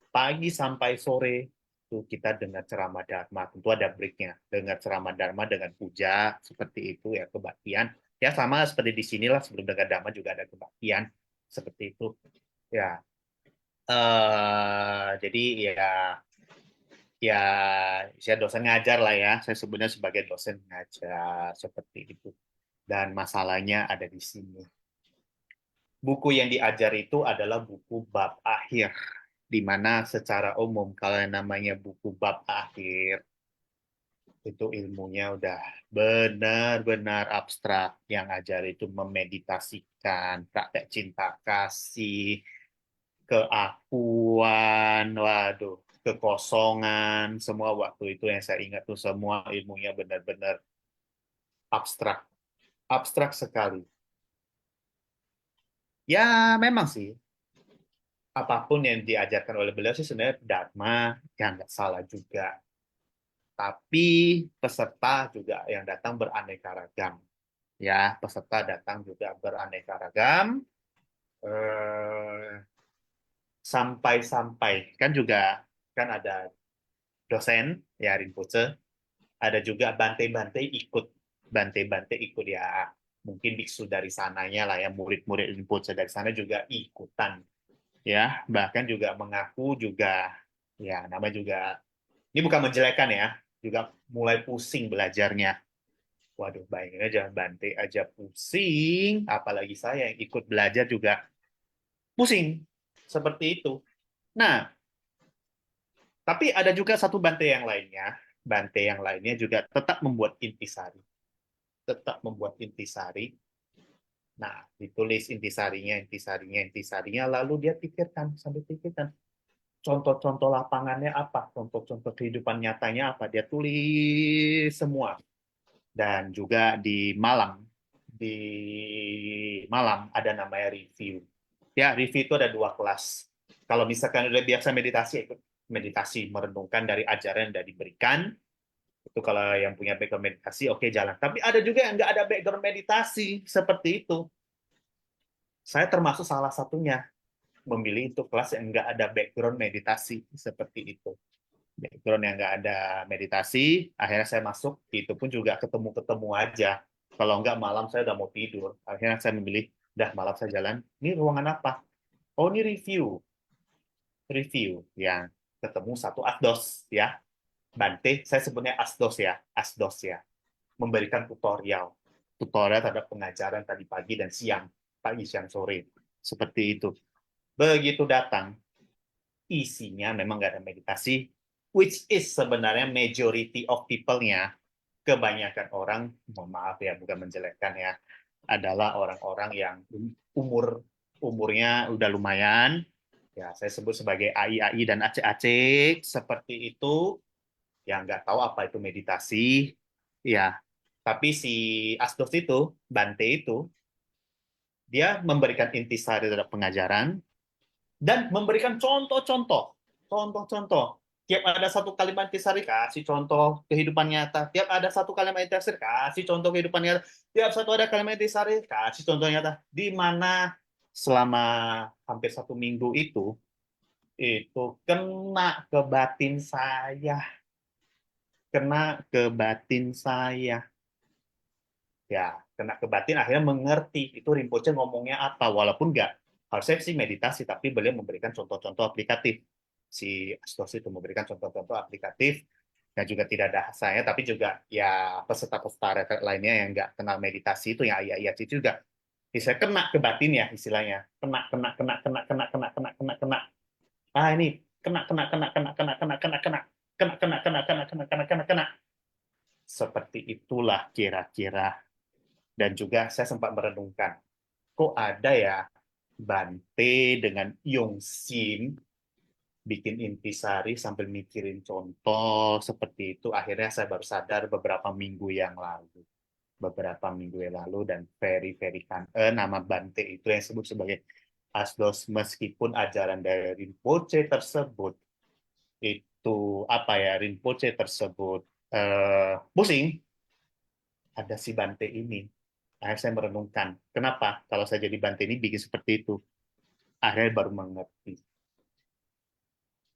pagi sampai sore itu kita dengar ceramah Dharma, tentu ada breaknya, dengar ceramah Dharma dengan puja seperti itu ya, kebaktian ya, sama seperti di sinilah, sebelum dengar Dharma juga ada kebaktian seperti itu ya. Jadi ya saya dosen ngajar lah ya, saya sebutnya sebagai dosen ngajar seperti itu, dan masalahnya ada di sini. Buku yang diajar itu adalah buku bab akhir, di mana secara umum kalau yang namanya buku bab akhir itu ilmunya udah benar-benar abstrak. Yang ajar itu memeditasikan, praktek cinta kasih, keakuan, waduh, kekosongan, semua waktu itu yang saya ingat tuh semua ilmunya benar-benar abstrak, abstrak sekali. Ya memang sih, apapun yang diajarkan oleh beliau sih sebenarnya Dharma, yang nggak salah juga. Tapi peserta juga yang datang beraneka ragam. Ya, peserta datang juga beraneka ragam. Sampai-sampai kan juga kan ada dosen ya Rinpoche, ada juga bante-bante ikut ya, mungkin biksu dari sananya lah ya, murid-murid Rinpoche dari sana juga ikutan ya, bahkan juga mengaku juga ya, nama juga ini bukan menjelekan ya, juga mulai pusing belajarnya. Waduh, bayangin aja, Bante aja pusing, apalagi saya yang ikut belajar juga pusing. Seperti itu. Nah, tapi ada juga satu Bante yang lainnya. Bante yang lainnya juga tetap membuat intisari. Tetap membuat intisari. Nah, ditulis intisarinya, lalu dia pikirkan, sambil pikirkan. Contoh-contoh lapangannya apa? Contoh-contoh kehidupan nyatanya apa? Dia tulis semua. Dan juga di Malang ada namanya review. Ya, review itu ada 2 kelas. Kalau misalkan udah biasa meditasi, ikut meditasi, merenungkan dari ajaran yang sudah diberikan. Itu kalau yang punya background meditasi, oke, jalan. Tapi ada juga yang nggak ada background meditasi, seperti itu. Saya termasuk salah satunya, memilih untuk kelas yang nggak ada background meditasi, seperti itu. Background yang nggak ada meditasi, akhirnya saya masuk, itu pun juga ketemu-ketemu aja. Kalau nggak malam saya udah mau tidur. Akhirnya saya memilih, dah malam saya jalan, ini ruangan apa? Oh, ini review yang ketemu satu asdos ya, Bante, saya sebutnya asdos ya, memberikan tutorial terhadap pengajaran tadi pagi dan siang, pagi siang sore, seperti itu. Begitu datang, isinya memang nggak ada meditasi, which is sebenarnya majority of people-nya, kebanyakan orang, mohon maaf ya, bukan menjelekkan ya, adalah orang-orang yang umurnya udah lumayan, ya saya sebut sebagai AI dan acek-acek seperti itu, yang nggak tahu apa itu meditasi, ya. Tapi si Asdos itu, Bante itu, dia memberikan intisari terhadap pengajaran dan memberikan contoh-contoh. Tiap ada satu kalimat intisari, kasih contoh kehidupan nyata. Tiap ada satu kalimat intisari, kasih contoh kehidupan nyata. Tiap satu ada kalimat intisari, kasih contoh nyata. Di mana selama hampir 1 minggu itu kena ke batin saya. kena ke batin saya. Ya, kena ke batin akhirnya mengerti itu Rinpoche ngomongnya apa. Walaupun nggak, harusnya sih meditasi, tapi beliau memberikan contoh-contoh aplikatif. Si Astos itu memberikan contoh-contoh aplikatif, dan juga tidak ada saya, tapi juga ya peserta-peserta refleks lainnya yang nggak kenal meditasi itu yang ayat-ayat itu juga bisa kena ke batin ya istilahnya. Kena. Ah ini kena. Seperti itulah kira-kira. Dan juga saya sempat merenungkan, kok ada ya Bante dengan Yongsin bikin intisari sambil mikirin contoh seperti itu. Akhirnya saya baru sadar beberapa minggu yang lalu. Dan very nama Bante itu yang disebut sebagai Asdos, meskipun ajaran dari Rinpoche tersebut itu Rinpoche tersebut pusing, ada si Bante ini. Akhirnya saya merenungkan, kenapa kalau saya jadi Bante ini bikin seperti itu. Akhirnya baru mengerti.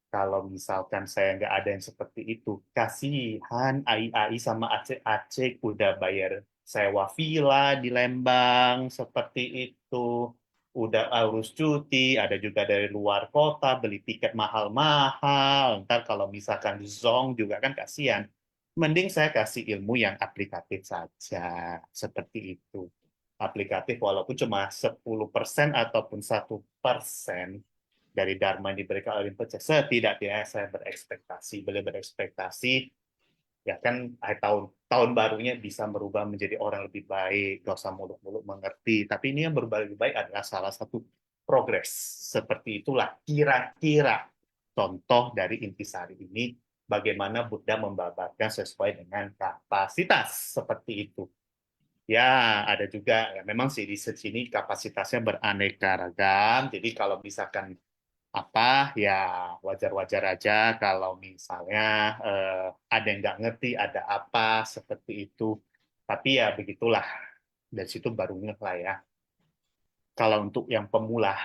Kalau misalkan saya nggak ada yang seperti itu, kasihan AI sama Aceh udah bayar sewa villa di Lembang seperti itu, udah urus cuti, ada juga dari luar kota beli tiket mahal-mahal. Ntar kalau misalkan zong juga kan kasihan. Mending saya kasih ilmu yang aplikatif saja, seperti itu. Aplikatif walaupun cuma 10% ataupun 1% dari Dharma yang diberikan oleh Rinpoche. Setidaknya saya beliau berekspektasi, ya kan tahun barunya bisa berubah menjadi orang lebih baik, gak usah muluk-muluk mengerti. Tapi ini yang berubah lebih baik adalah salah satu progres. Seperti itulah kira-kira contoh dari intisari ini, bagaimana Buddha membabarkan sesuai dengan kapasitas, seperti itu. Ya, ada juga, ya memang sih di sini kapasitasnya beraneka ragam. Jadi kalau misalkan ya wajar-wajar aja kalau misalnya ada yang nggak ngerti, ada apa seperti itu. Tapi ya begitulah, dari situ baru ngeh lah ya. Kalau untuk yang pemula,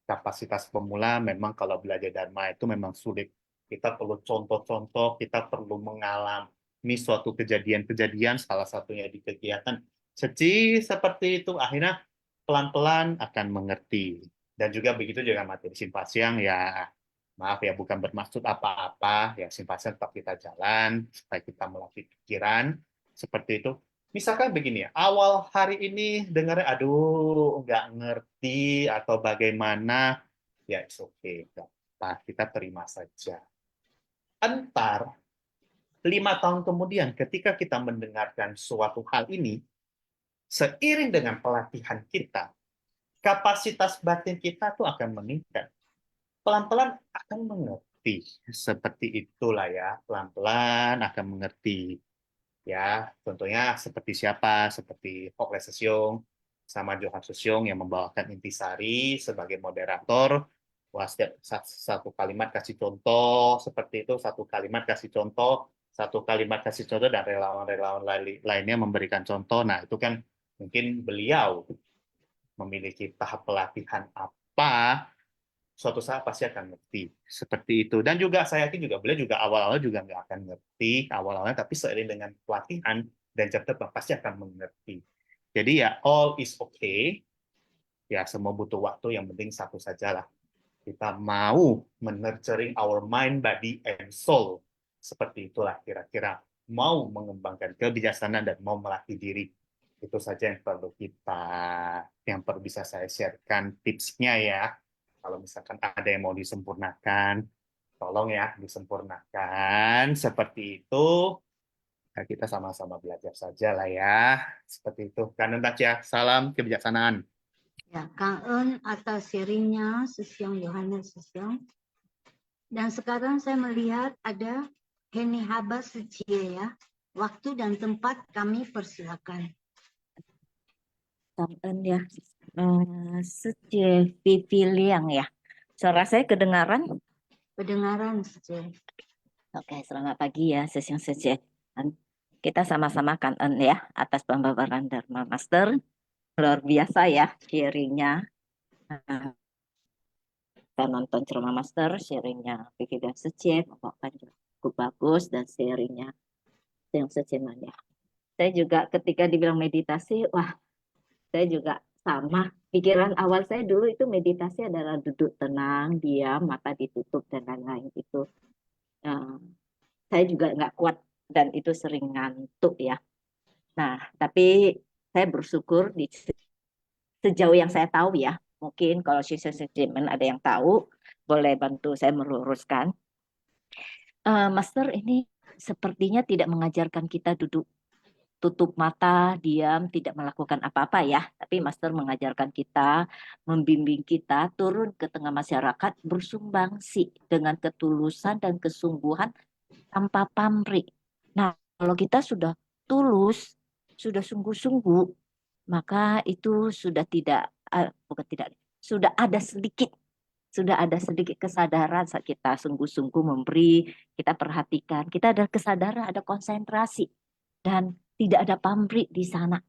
kapasitas pemula memang kalau belajar Dharma itu memang sulit. Kita perlu contoh-contoh, kita perlu mengalami suatu kejadian-kejadian, salah satunya di kegiatan seperti itu, akhirnya pelan-pelan akan mengerti. Dan juga begitu juga materi Simpasiang, ya maaf ya bukan bermaksud apa-apa, ya Simpasiang tetap kita jalan, supaya kita melatih pikiran, seperti itu. Misalkan begini ya, awal hari ini dengarnya, aduh nggak ngerti atau bagaimana, ya it's okay, nggak apa, kita terima saja. Entar 5 tahun kemudian ketika kita mendengarkan suatu hal ini, seiring dengan pelatihan kita, kapasitas batin kita tuh akan meningkat. Pelan-pelan akan mengerti. Seperti itulah ya, pelan-pelan akan mengerti. Ya, contohnya seperti siapa? Seperti Hokle Sesyong sama Johan Sesyong yang membawakan intisari sebagai moderator. Wah, setiap satu kalimat kasih contoh, seperti itu, satu kalimat kasih contoh, dan relawan-relawan lainnya memberikan contoh. Nah, itu kan mungkin beliau memiliki tahap pelatihan apa, suatu saat pasti akan ngerti seperti itu. Dan juga saya yakin juga beliau juga awal-awal juga nggak akan ngerti awalnya, tapi seiring dengan pelatihan dan jam terbang pasti akan mengerti. Jadi ya all is okay, ya semua butuh waktu, yang penting satu sajalah, kita mau menurturing our mind, body, and soul. Seperti itulah kira-kira, mau mengembangkan kebijaksanaan dan mau melatih diri. Itu saja yang perlu bisa saya sharekan tipsnya ya. Kalau misalkan ada yang mau disempurnakan, tolong ya disempurnakan. Seperti itu. Nah, kita sama-sama belajar saja lah ya. Seperti itu. Kanun Tacya, salam kebijaksanaan. Ya, Kang En atas sharingnya Sesyong Yohanes Sesyong. Dan sekarang saya melihat ada Heni Haba Sejie ya. Waktu dan tempat kami persilakan. Kang En ya, Sejie Vivi Liang ya. Suara saya kedengaran? Kedengaran Sejie. Oke, selamat pagi ya, Sesyong Sejie. Kita sama-sama Kang En ya, atas pembabaran Dharma Master. Luar biasa ya sharingnya. Kita nonton ceramah Master, sharingnya Vivi dan Sejie, cukup bagus, dan sharingnya yang sejenak ya. Saya juga ketika dibilang meditasi, wah, saya juga sama. Pikiran awal saya dulu itu meditasi adalah duduk tenang, diam, mata ditutup dan lain-lain itu. Saya juga nggak kuat dan itu sering ngantuk ya. Nah, tapi saya bersyukur sejauh yang saya tahu ya. Mungkin kalau sisi segmen ada yang tahu, boleh bantu saya meluruskan. Master ini sepertinya tidak mengajarkan kita duduk tutup mata, diam, tidak melakukan apa-apa ya. Tapi Master mengajarkan kita, membimbing kita turun ke tengah masyarakat, bersumbangsi dengan ketulusan dan kesungguhan tanpa pamrih. Nah, kalau kita sudah tulus, sudah sungguh-sungguh, maka itu sudah tidak, bukan tidak, sudah ada sedikit kesadaran saat kita sungguh-sungguh memberi, kita perhatikan, kita ada kesadaran, ada konsentrasi, dan tidak ada pamrih di sana.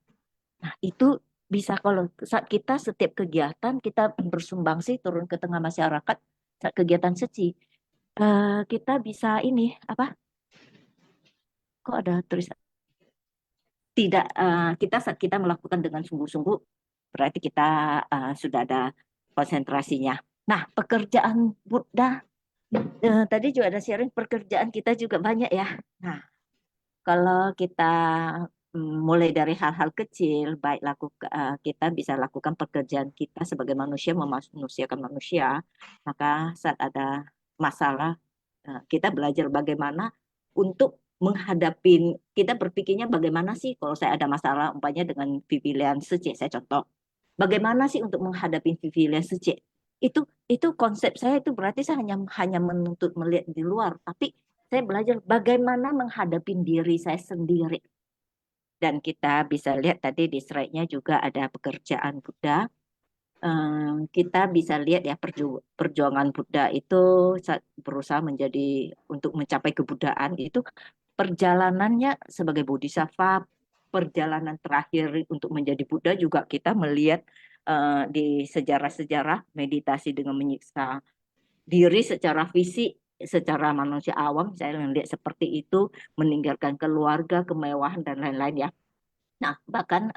Nah, itu bisa kalau saat kita setiap kegiatan, kita bersumbangsi turun ke tengah masyarakat, saat kegiatan suci, kita bisa ini, apa? Kok ada tulisan? Tidak, kita saat kita melakukan dengan sungguh-sungguh, berarti kita sudah ada konsentrasinya. Nah, pekerjaan Buddha, tadi juga ada sharing, pekerjaan kita juga banyak ya. Nah, kalau kita mulai dari hal-hal kecil, baik kita bisa lakukan pekerjaan kita sebagai manusia, memanusiakan manusia, maka saat ada masalah, kita belajar bagaimana untuk menghadapi, kita berpikirnya bagaimana sih kalau saya ada masalah, umpamanya dengan Vivian Secik, saya contoh, bagaimana sih untuk menghadapi Vivian Secik? Itu konsep saya itu berarti saya hanya menuntut melihat di luar, tapi saya belajar bagaimana menghadapi diri saya sendiri. Dan kita bisa lihat tadi di slide-nya juga ada pekerjaan Buddha. Kita bisa lihat ya perjuangan Buddha itu saat berusaha untuk mencapai kebuddhaan itu perjalanannya sebagai bodhisattva, perjalanan terakhir untuk menjadi Buddha juga kita melihat di sejarah-sejarah meditasi dengan menyiksa diri secara fisik, secara manusia awam, saya melihat seperti itu, meninggalkan keluarga, kemewahan, dan lain-lain ya. Nah, bahkan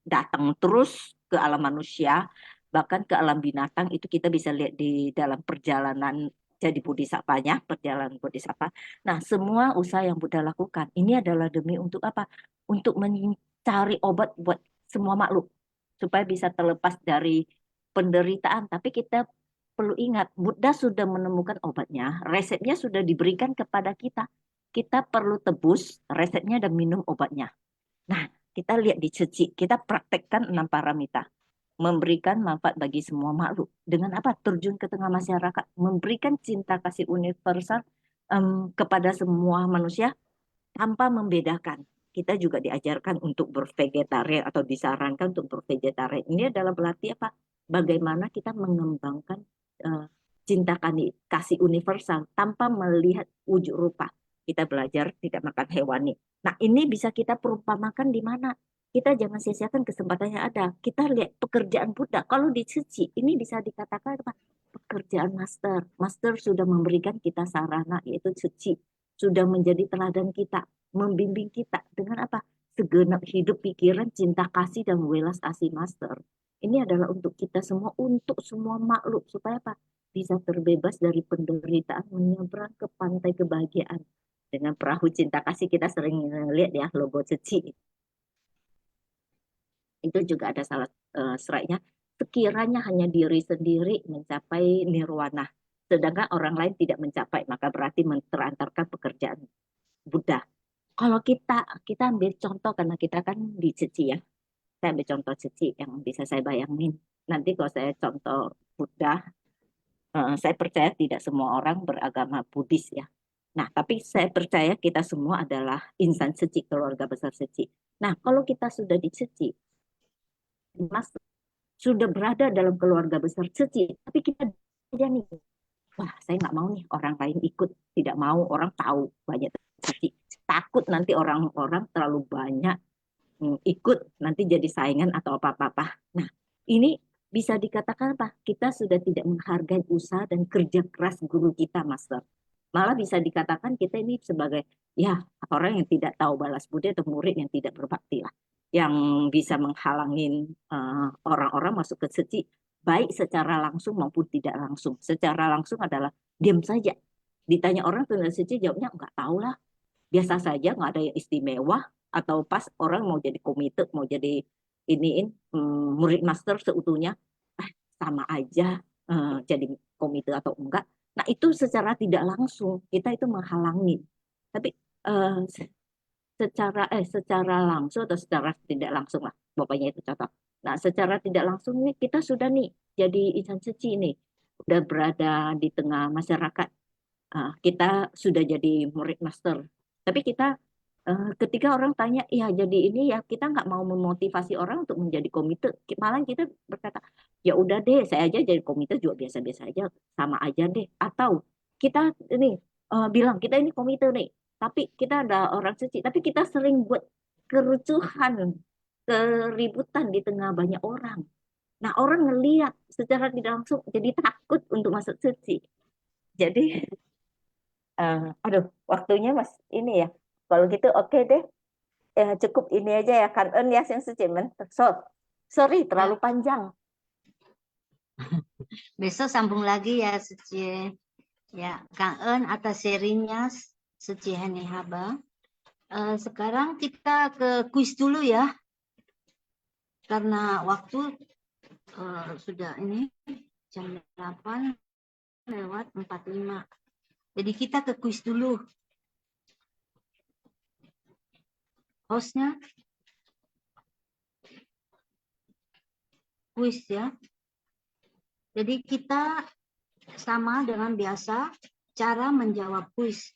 datang terus ke alam manusia, bahkan ke alam binatang, itu kita bisa lihat di dalam perjalanan jadi bodhisattvanya, perjalanan bodhisattva. Nah, semua usaha yang Buddha lakukan, ini adalah demi untuk apa? Untuk mencari obat buat semua makhluk, supaya bisa terlepas dari penderitaan. Tapi kita perlu ingat, Buddha sudah menemukan obatnya, resepnya sudah diberikan kepada kita. Kita perlu tebus resepnya dan minum obatnya. Nah, kita lihat di Ceci, kita praktekkan 6 paramita. Memberikan manfaat bagi semua makhluk. Dengan apa? Terjun ke tengah masyarakat. Memberikan cinta kasih universal kepada semua manusia tanpa membedakan. Kita juga diajarkan untuk bervegetarian atau disarankan untuk bervegetarian. Ini adalah berarti apa? Bagaimana kita mengembangkan cinta kasih universal tanpa melihat wujud rupa. Kita belajar tidak makan hewani. Nah, ini bisa kita perumpamakan di mana? Kita jangan sia-siakan kesempatan yang ada. Kita lihat pekerjaan Buddha. Kalau di Ceci, ini bisa dikatakan apa? Pekerjaan master. Master sudah memberikan kita sarana, yaitu Ceci. Sudah menjadi teladan kita, membimbing kita dengan apa? Segenap hidup, pikiran, cinta kasih, dan welas asih master. Ini adalah untuk kita semua, untuk semua makhluk. Supaya apa? Bisa terbebas dari penderitaan, menyeberang ke pantai kebahagiaan. Dengan perahu cinta kasih kita sering lihat ya, logo Ceci. Itu juga ada salah slide-nya. Sekiranya hanya diri sendiri mencapai nirwana, sedangkan orang lain tidak mencapai, maka berarti terantarkan pekerjaan Buddha. Kalau kita ambil contoh, karena kita kan di Ceci ya, saya ambil contoh Ceci yang bisa saya bayangin. Nanti kalau saya contoh Buddha, saya percaya tidak semua orang beragama Buddhis ya. Nah, tapi saya percaya kita semua adalah insan Ceci, keluarga besar Ceci. Nah, kalau kita sudah di Ceci, Mas sudah berada dalam keluarga besar Ceci, tapi kita aja nih, wah saya nggak mau nih orang lain ikut, tidak mau orang tahu banyak Ceci, takut nanti orang-orang terlalu banyak ikut, nanti jadi saingan atau apa-apa. Nah, ini bisa dikatakan apa? Kita sudah tidak menghargai usaha dan kerja keras guru kita, Master. Malah bisa dikatakan kita ini sebagai ya orang yang tidak tahu balas budi atau murid yang tidak berbakti lah, yang bisa menghalangin orang-orang masuk ke suci, baik secara langsung maupun tidak langsung. Secara langsung adalah diam saja. Ditanya orang tentang suci, jawabnya nggak tahu lah, biasa saja, nggak ada yang istimewa. Atau pas orang mau jadi komite, mau jadi iniin murid master seutuhnya, sama aja jadi komite atau enggak. Nah, itu secara tidak langsung kita itu menghalangi. Tapi secara langsung atau secara tidak langsung lah, bapaknya itu contoh. Nah, secara tidak langsung nih kita sudah nih jadi insan suci nih, udah berada di tengah masyarakat. Kita sudah jadi murid master. Tapi kita ketika orang tanya, ya jadi ini ya kita nggak mau memotivasi orang untuk menjadi komite. Malah kita berkata, ya udah deh, saya aja jadi komite juga biasa-biasa aja, sama aja deh. Atau kita ini bilang kita ini komite nih, tapi kita ada orang suci, tapi kita sering buat kerucuhan, keributan di tengah banyak orang. Nah, orang ngelihat secara tidak langsung jadi takut untuk masuk suci. Jadi aduh, waktunya Mas ini ya. Kalau gitu oke deh. Cukup ini aja ya, kan ya yang suci. Sorry, terlalu panjang. Besok sambung lagi ya Suci. Ya, Kang atas sharingnya Suci Heni Haba. Sekarang kita ke kuis dulu ya. Karena waktu sudah ini jam 8:45. Jadi kita ke kuis dulu. Hostnya kuis ya. Jadi kita sama dengan biasa cara menjawab kuis.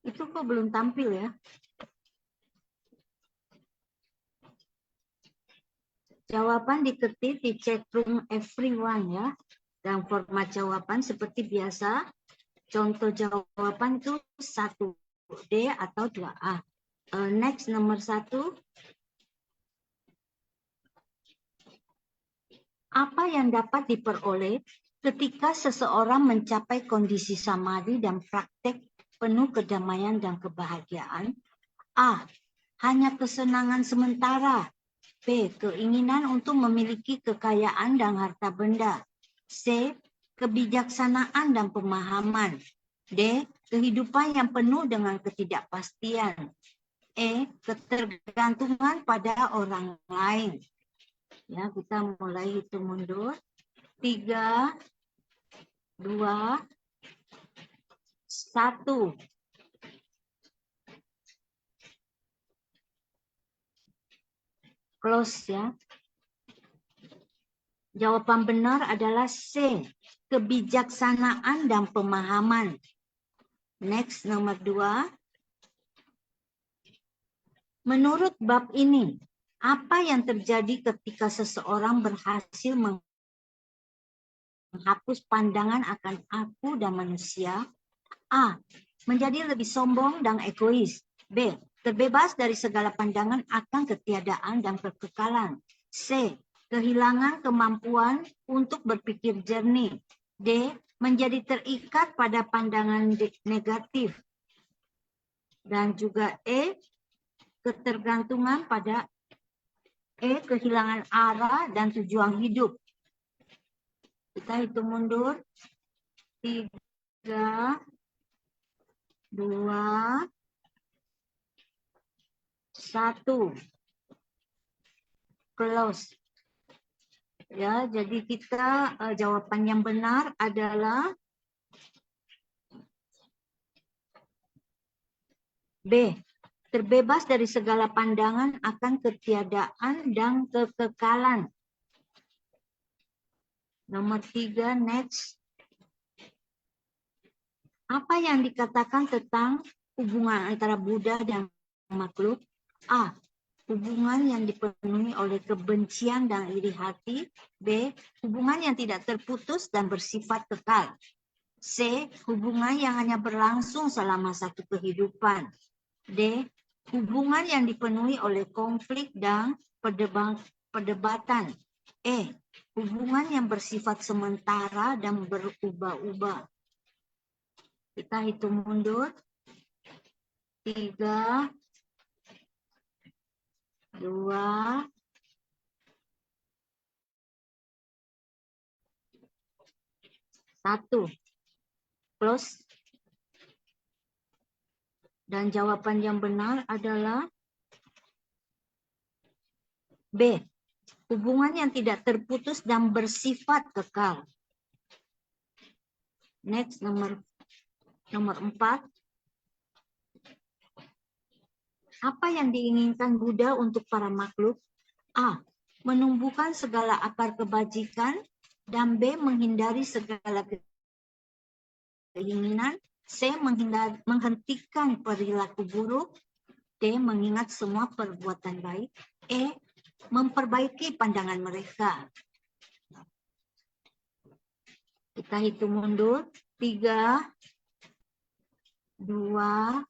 Itu kok belum tampil ya? Jawaban diketik di chat room everyone ya. Dan format jawaban seperti biasa. Contoh jawaban itu 1D atau 2A. Next nomor 1. Apa yang dapat diperoleh ketika seseorang mencapai kondisi samadhi dan praktek penuh kedamaian dan kebahagiaan? A. Hanya kesenangan sementara. B. Keinginan untuk memiliki kekayaan dan harta benda. C. Kebijaksanaan dan pemahaman. D. Kehidupan yang penuh dengan ketidakpastian. E. Ketergantungan pada orang lain. Ya, kita mulai hitung mundur. 3, 2, 1. Close ya. Jawaban benar adalah C. Kebijaksanaan dan pemahaman. Next, nomor 2. Menurut bab ini, apa yang terjadi ketika seseorang berhasil menghapus pandangan akan aku dan manusia? A. Menjadi lebih sombong dan egois. B. Terbebas dari segala pandangan akan ketiadaan dan kekekalan. C. Kehilangan kemampuan untuk berpikir jernih. D. Menjadi terikat pada pandangan negatif. Dan juga E. Ketergantungan pada kehilangan arah dan tujuan hidup. Kita hitung mundur. 3, 2, 1. Close. Ya, jadi kita jawaban yang benar adalah B. Terbebas dari segala pandangan akan ketiadaan dan kekekalan. Nomor 3, next. Apa yang dikatakan tentang hubungan antara Buddha dan makhluk? A. Hubungan yang dipenuhi oleh kebencian dan iri hati. B. Hubungan yang tidak terputus dan bersifat kekal. C. Hubungan yang hanya berlangsung selama satu kehidupan. D. Hubungan yang dipenuhi oleh konflik dan perdebatan. E. Hubungan yang bersifat sementara dan berubah-ubah. Kita hitung mundur. 3, 2, 1. Close. Dan jawaban yang benar adalah B. Hubungan yang tidak terputus dan bersifat kekal. Next, nomor 4. Apa yang diinginkan Buddha untuk para makhluk? A. Menumbuhkan segala akar kebajikan, dan B. Menghindari segala keinginan. C. Menghentikan perilaku buruk. D. Mengingat semua perbuatan baik. E. Memperbaiki pandangan mereka. Kita hitung mundur. 3, 2,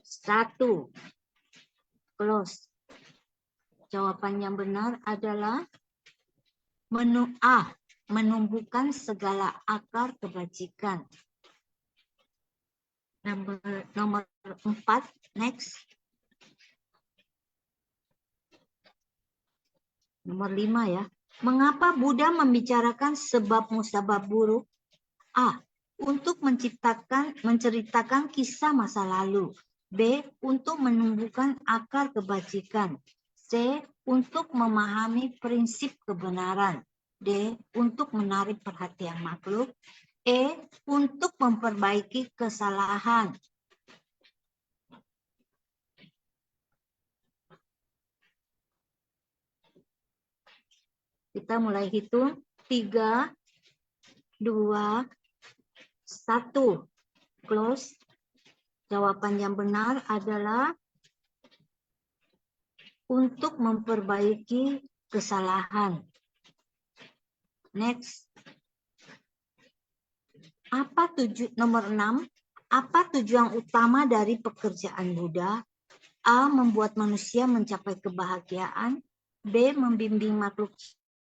1. Close. Jawaban yang benar adalah A. Menumbuhkan segala akar kebajikan. Nomor 4. Next. Nomor 5 ya. Mengapa Buddha membicarakan sebab musabab buruk? A. Untuk menceritakan kisah masa lalu. B. Untuk menumbuhkan akar kebajikan. C. Untuk memahami prinsip kebenaran. D. Untuk menarik perhatian makhluk. E. Untuk memperbaiki kesalahan. Kita mulai hitung. 3, 2, 1. Close. Jawaban yang benar adalah untuk memperbaiki kesalahan. Next. Nomor 6. Apa tujuan utama dari pekerjaan Buddha? A. Membuat manusia mencapai kebahagiaan. B. Membimbing makhluk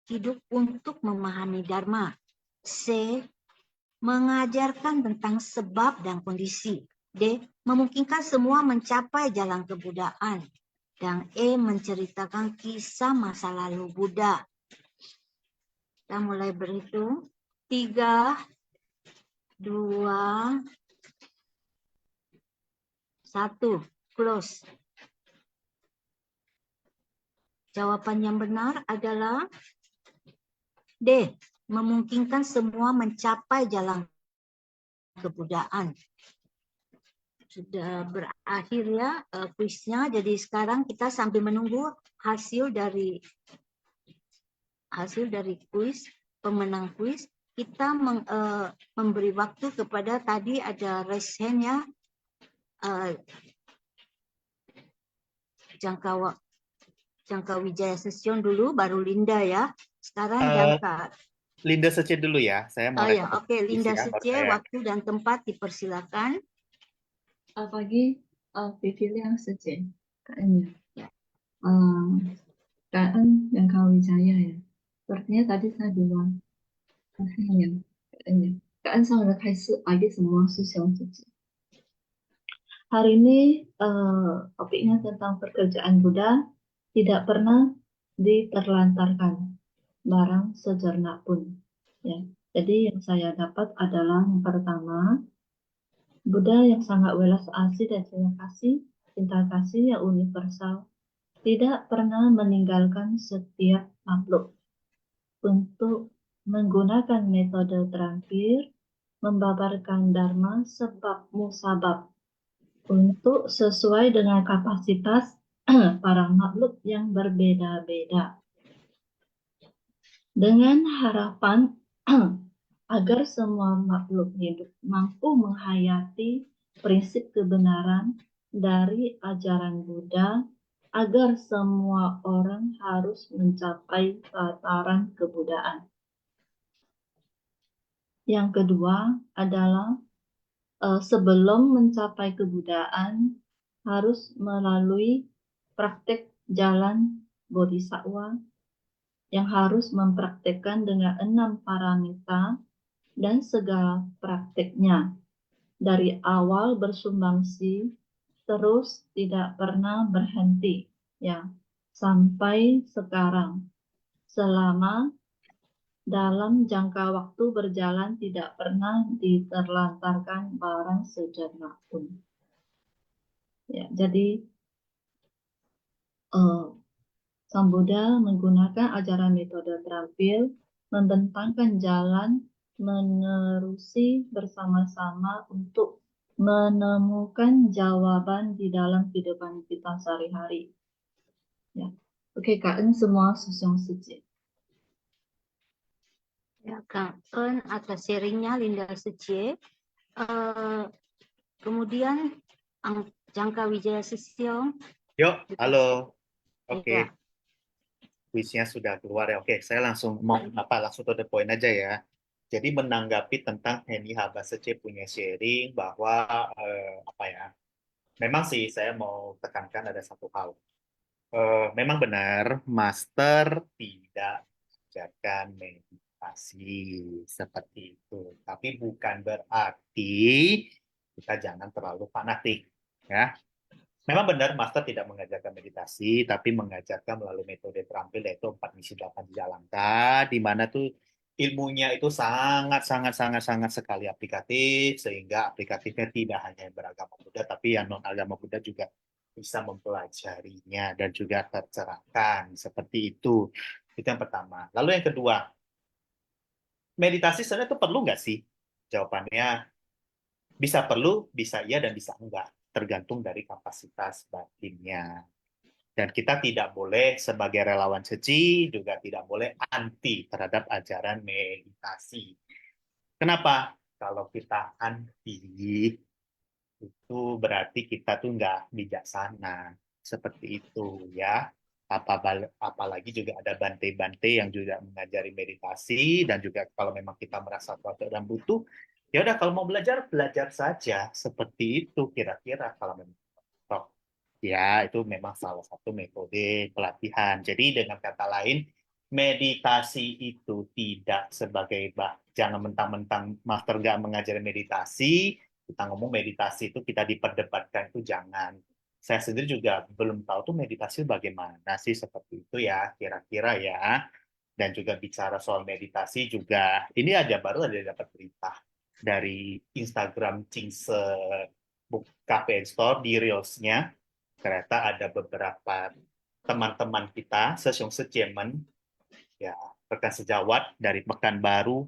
hidup untuk memahami Dharma. C. Mengajarkan tentang sebab dan kondisi. D. Memungkinkan semua mencapai jalan kebudayaan. Dan E. Menceritakan kisah masa lalu Buddha. Kita mulai berhitung. 3, 2, 1. Close. Jawaban yang benar adalah D. Memungkinkan semua mencapai jalan kebudayaan. Sudah berakhir ya kuisnya. Jadi sekarang kita sambil menunggu hasil dari kuis, pemenang kuis. Kita memberi waktu kepada, tadi ada raise hand ya. Jangka Wijaya Sesion dulu, baru Linda ya. Sekarang Jangka. Linda Sece dulu ya. Saya mau Oh ya, oke. Linda baru Sece, saya. waktu dan tempat dipersilakan. Pagi, Viviliang Sece, KN-nya. Ya. KN yang Kawijaya ya. Sepertinya tadi saya bilang, KN-nya. KN sudah kasih pagi semua Susiong Sece. Hari ini topiknya tentang pekerjaan Buddha tidak pernah diterlantarkan barang sejenak pun. Ya. Jadi yang saya dapat adalah yang pertama, Buddha yang sangat welas asih dan cinta kasih yang universal, tidak pernah meninggalkan setiap makhluk untuk menggunakan metode terakhir, membabarkan Dharma sebab musabab untuk sesuai dengan kapasitas para makhluk yang berbeda-beda. Dengan harapan agar semua makhluk hidup mampu menghayati prinsip kebenaran dari ajaran Buddha, agar semua orang harus mencapai tataran kebudayaan. Yang kedua adalah sebelum mencapai kebudayaan harus melalui praktek jalan Bodhisattva yang harus mempraktekkan dengan 6 paramita dan segala prakteknya. Dari awal bersumbangsi, terus tidak pernah berhenti, ya, sampai sekarang. Selama dalam jangka waktu berjalan tidak pernah diterlantarkan barang sejenak pun. Ya, jadi Sang Buddha menggunakan ajaran metode terampil, membentangkan jalan, menerusi bersama-sama untuk menemukan jawaban di dalam kehidupan kita sehari-hari. Ya. Oke, Kak En semua Susyong Suje. Ya, Kak En atas sharingnya Linda Suje. Kemudian Jangka Wijaya Susyong. Yuk, halo. Oke, Ya. kuisnya sudah keluar ya. Oke, saya langsung langsung to the point aja ya. Jadi menanggapi tentang Henny Habasece punya sharing bahwa memang sih saya mau tekankan ada satu hal. Memang benar, master tidak mengajarkan meditasi seperti itu. Tapi bukan berarti kita jangan terlalu fanatik, ya. Memang benar, master tidak mengajarkan meditasi, tapi mengajarkan melalui metode terampil yaitu 4 misi 8 dijalankan, di mana tuh ilmunya itu sangat sekali aplikatif, sehingga aplikatifnya tidak hanya yang beragama Buddha, tapi yang non agama Buddha juga bisa mempelajarinya dan juga tercerahkan seperti itu. Itu yang pertama. Lalu yang kedua, meditasi sebenarnya itu perlu nggak sih? Jawabannya bisa perlu, bisa iya, dan bisa enggak. Tergantung dari kapasitas batinnya. Dan kita tidak boleh sebagai relawan suci, juga tidak boleh anti terhadap ajaran meditasi. Kenapa? Kalau kita anti, itu berarti kita tuh nggak bijaksana. Seperti itu ya. Apalagi juga ada bante-bante yang juga mengajari meditasi, dan juga kalau memang kita merasa kuat dan butuh, ya udah kalau mau belajar, belajar saja. Seperti itu kira-kira kalau memang cocok. Ya, itu memang salah satu metode pelatihan. Jadi dengan kata lain, meditasi itu tidak sebagai jangan mentang-mentang master nggak mengajari meditasi, kita ngomong meditasi itu kita diperdebatkan, itu jangan. Saya sendiri juga belum tahu tuh meditasi bagaimana sih, seperti itu ya, kira-kira ya. Dan juga bicara soal meditasi juga, ini aja baru ada dapat berita dari Instagram Cingse Cafe and Store di Reels-nya, ternyata ada beberapa teman-teman kita, Sesyong Sejemen, ya, rekan sejawat dari Pekanbaru,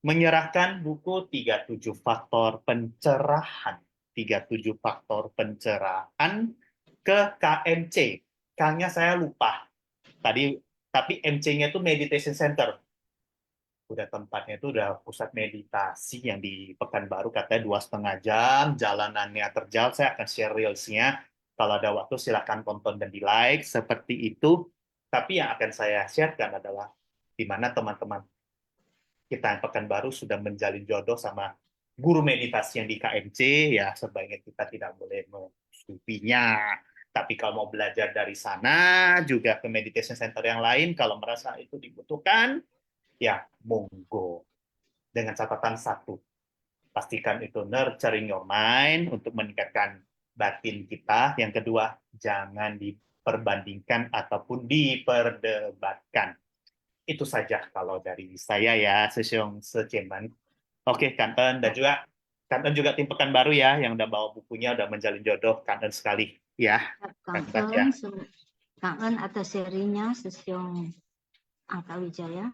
menyerahkan buku 37 faktor pencerahan. 37 faktor pencerahan ke KMC. K-nya saya lupa. Tapi MC-nya itu Meditation Center. Udah tempatnya itu udah pusat meditasi yang di Pekanbaru, katanya 2,5 jam, jalanannya terjal. Saya akan share reels-nya. Kalau ada waktu silahkan tonton dan di like, seperti itu. Tapi yang akan saya sharekan adalah di mana teman-teman kita yang Pekanbaru sudah menjalin jodoh sama guru meditasi yang di KMC, ya sebaiknya kita tidak boleh mensupinya. Tapi kalau mau belajar dari sana, juga ke meditation center yang lain, kalau merasa itu dibutuhkan, ya monggo. Dengan catatan satu, pastikan itu nurturing your mind untuk meningkatkan batin kita. Yang kedua, jangan diperbandingkan ataupun diperdebatkan. Itu saja kalau dari saya ya, Sesyong Sejeman. Oke, Kanten, dan juga Kanten juga tim Pekanbaru ya, yang udah bawa bukunya, udah menjalin jodoh. Kanten sekali ya. Kangen atas serinya Sesyong Angka Wijaya.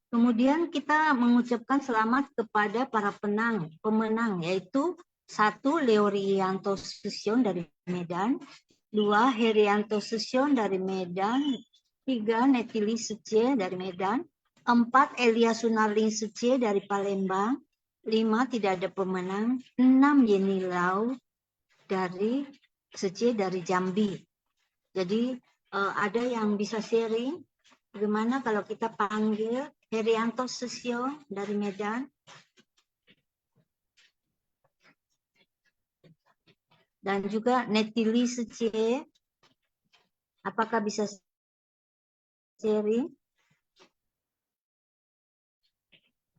Kemudian kita mengucapkan selamat kepada para pemenang, yaitu 1. Leo Rianto Susion dari Medan, 2. Herianto Susion dari Medan, 3. Netili Sucie dari Medan, 4. Elia Sunarling Sucie dari Palembang, 5. Tidak ada pemenang, 6. Yeni Lau dari Sucie dari Jambi. Jadi ada yang bisa sharing bagaimana kalau kita panggil Herianto Susio dari Medan dan juga Netili Sucie, apakah bisa sharing?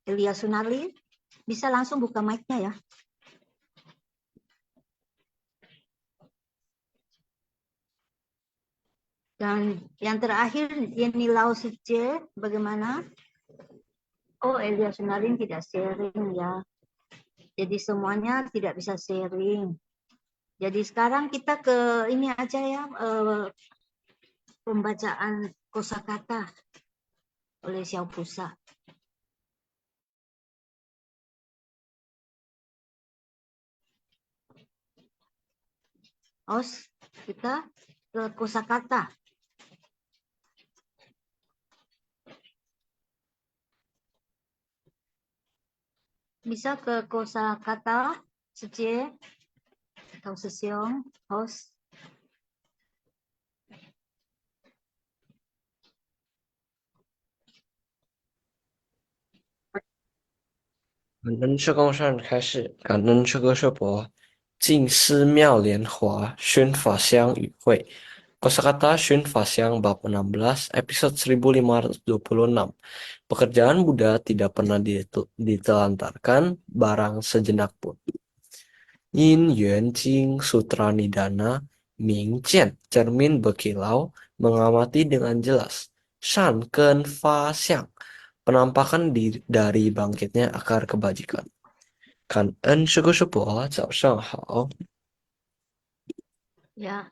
Elia Sunarli, bisa langsung buka mic-nya ya. Dan yang terakhir, Yeni Lau Sice, bagaimana? Oh, Elia Sunarli tidak sharing ya. Jadi semuanya tidak bisa sharing. Jadi sekarang kita ke ini aja ya, pembacaan kosakata oleh Xiao Pusa. Os, kita ke kosakata. Bisa ke kosakata, Sice, atau Sesiong, Os.感恩社工上开始，感恩社歌社博，静思妙莲华，宣法香与会。Kosakata Shun Fasyang bab 16 episode 1526. Pekerjaan Buddha tidak pernah ditelantarkan barang sejenak pun. Yin Yuan Jing Sutra Nidana Ming Jian cermin berkilau mengamati dengan jelas. Shan Ken Fa Xiang penampakan dari bangkitnya akar kebajikan. Kan en syukur-syukur, 早上好. Ya,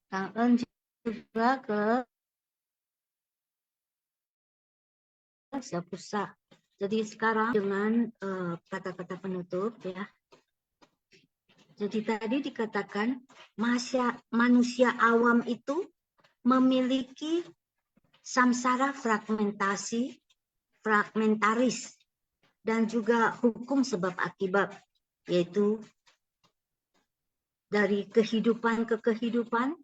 Kang En juga ke Xiao Pusa. Jadi sekarang dengan kata-kata penutup ya. Jadi tadi dikatakan manusia awam itu memiliki samsara fragmentaris dan juga hukum sebab akibat, yaitu dari kehidupan ke kehidupan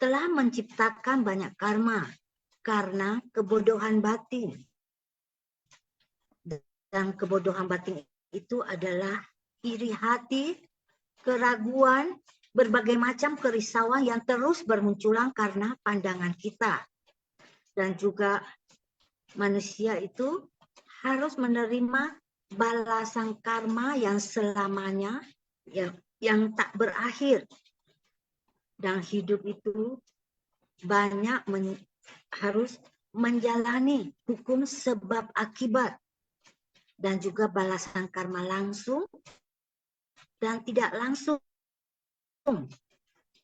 telah menciptakan banyak karma karena kebodohan batin. Dan kebodohan batin itu adalah iri hati, keraguan, berbagai macam kerisauan yang terus bermunculan karena pandangan kita. Dan juga manusia itu harus menerima balasan karma yang selamanya, yang tak berakhir. Dan hidup itu banyak harus menjalani hukum sebab akibat. Dan juga balasan karma langsung dan tidak langsung.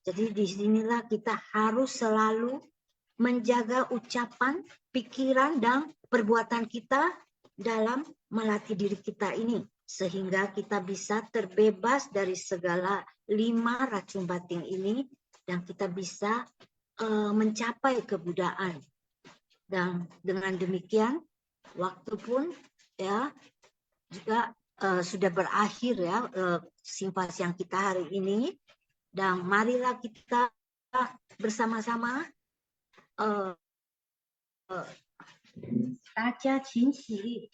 Jadi disinilah kita harus selalu menjaga ucapan, pikiran, dan perbuatan kita dalam melatih diri kita ini. Sehingga kita bisa terbebas dari segala 5 racun batin ini dan kita bisa mencapai kebudayaan. Dan dengan demikian, waktu pun ya juga sudah berakhir ya simpas yang kita hari ini, dan marilah kita bersama-sama baca Qinxi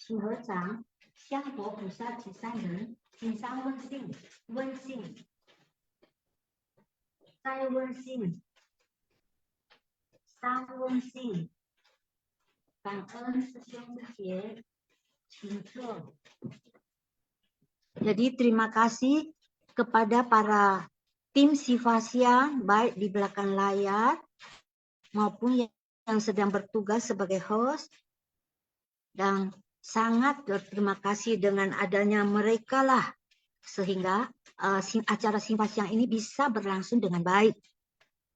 Qinhecang Xiangbo Pusa Qisan Ren Qinsan Wenxin Wenxin Sai Wenxin San Wenxin Kang En Sesiong Sekie Qingce. Jadi terima kasih kepada para tim Sifasya baik di belakang layar maupun yang sedang bertugas sebagai host, dan sangat berterima kasih dengan adanya mereka lah sehingga acara Sifasya ini bisa berlangsung dengan baik.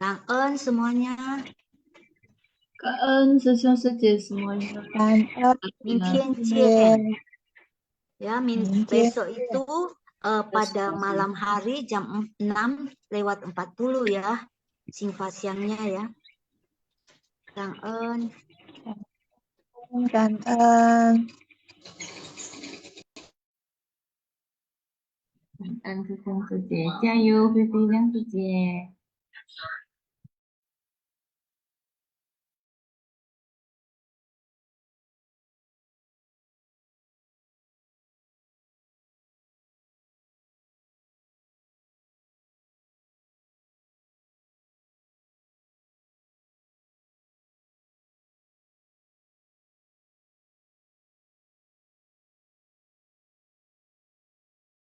Kang En semuanya. 感恩师兄师姐semuanya. 感恩，明天谢见。谢。 Ya, 明天 besok itu pada malam hari jam 6:40 ya, Simfasyangnya ya. Kang En. 感恩。感恩师兄师姐，加油，菲菲亮师姐。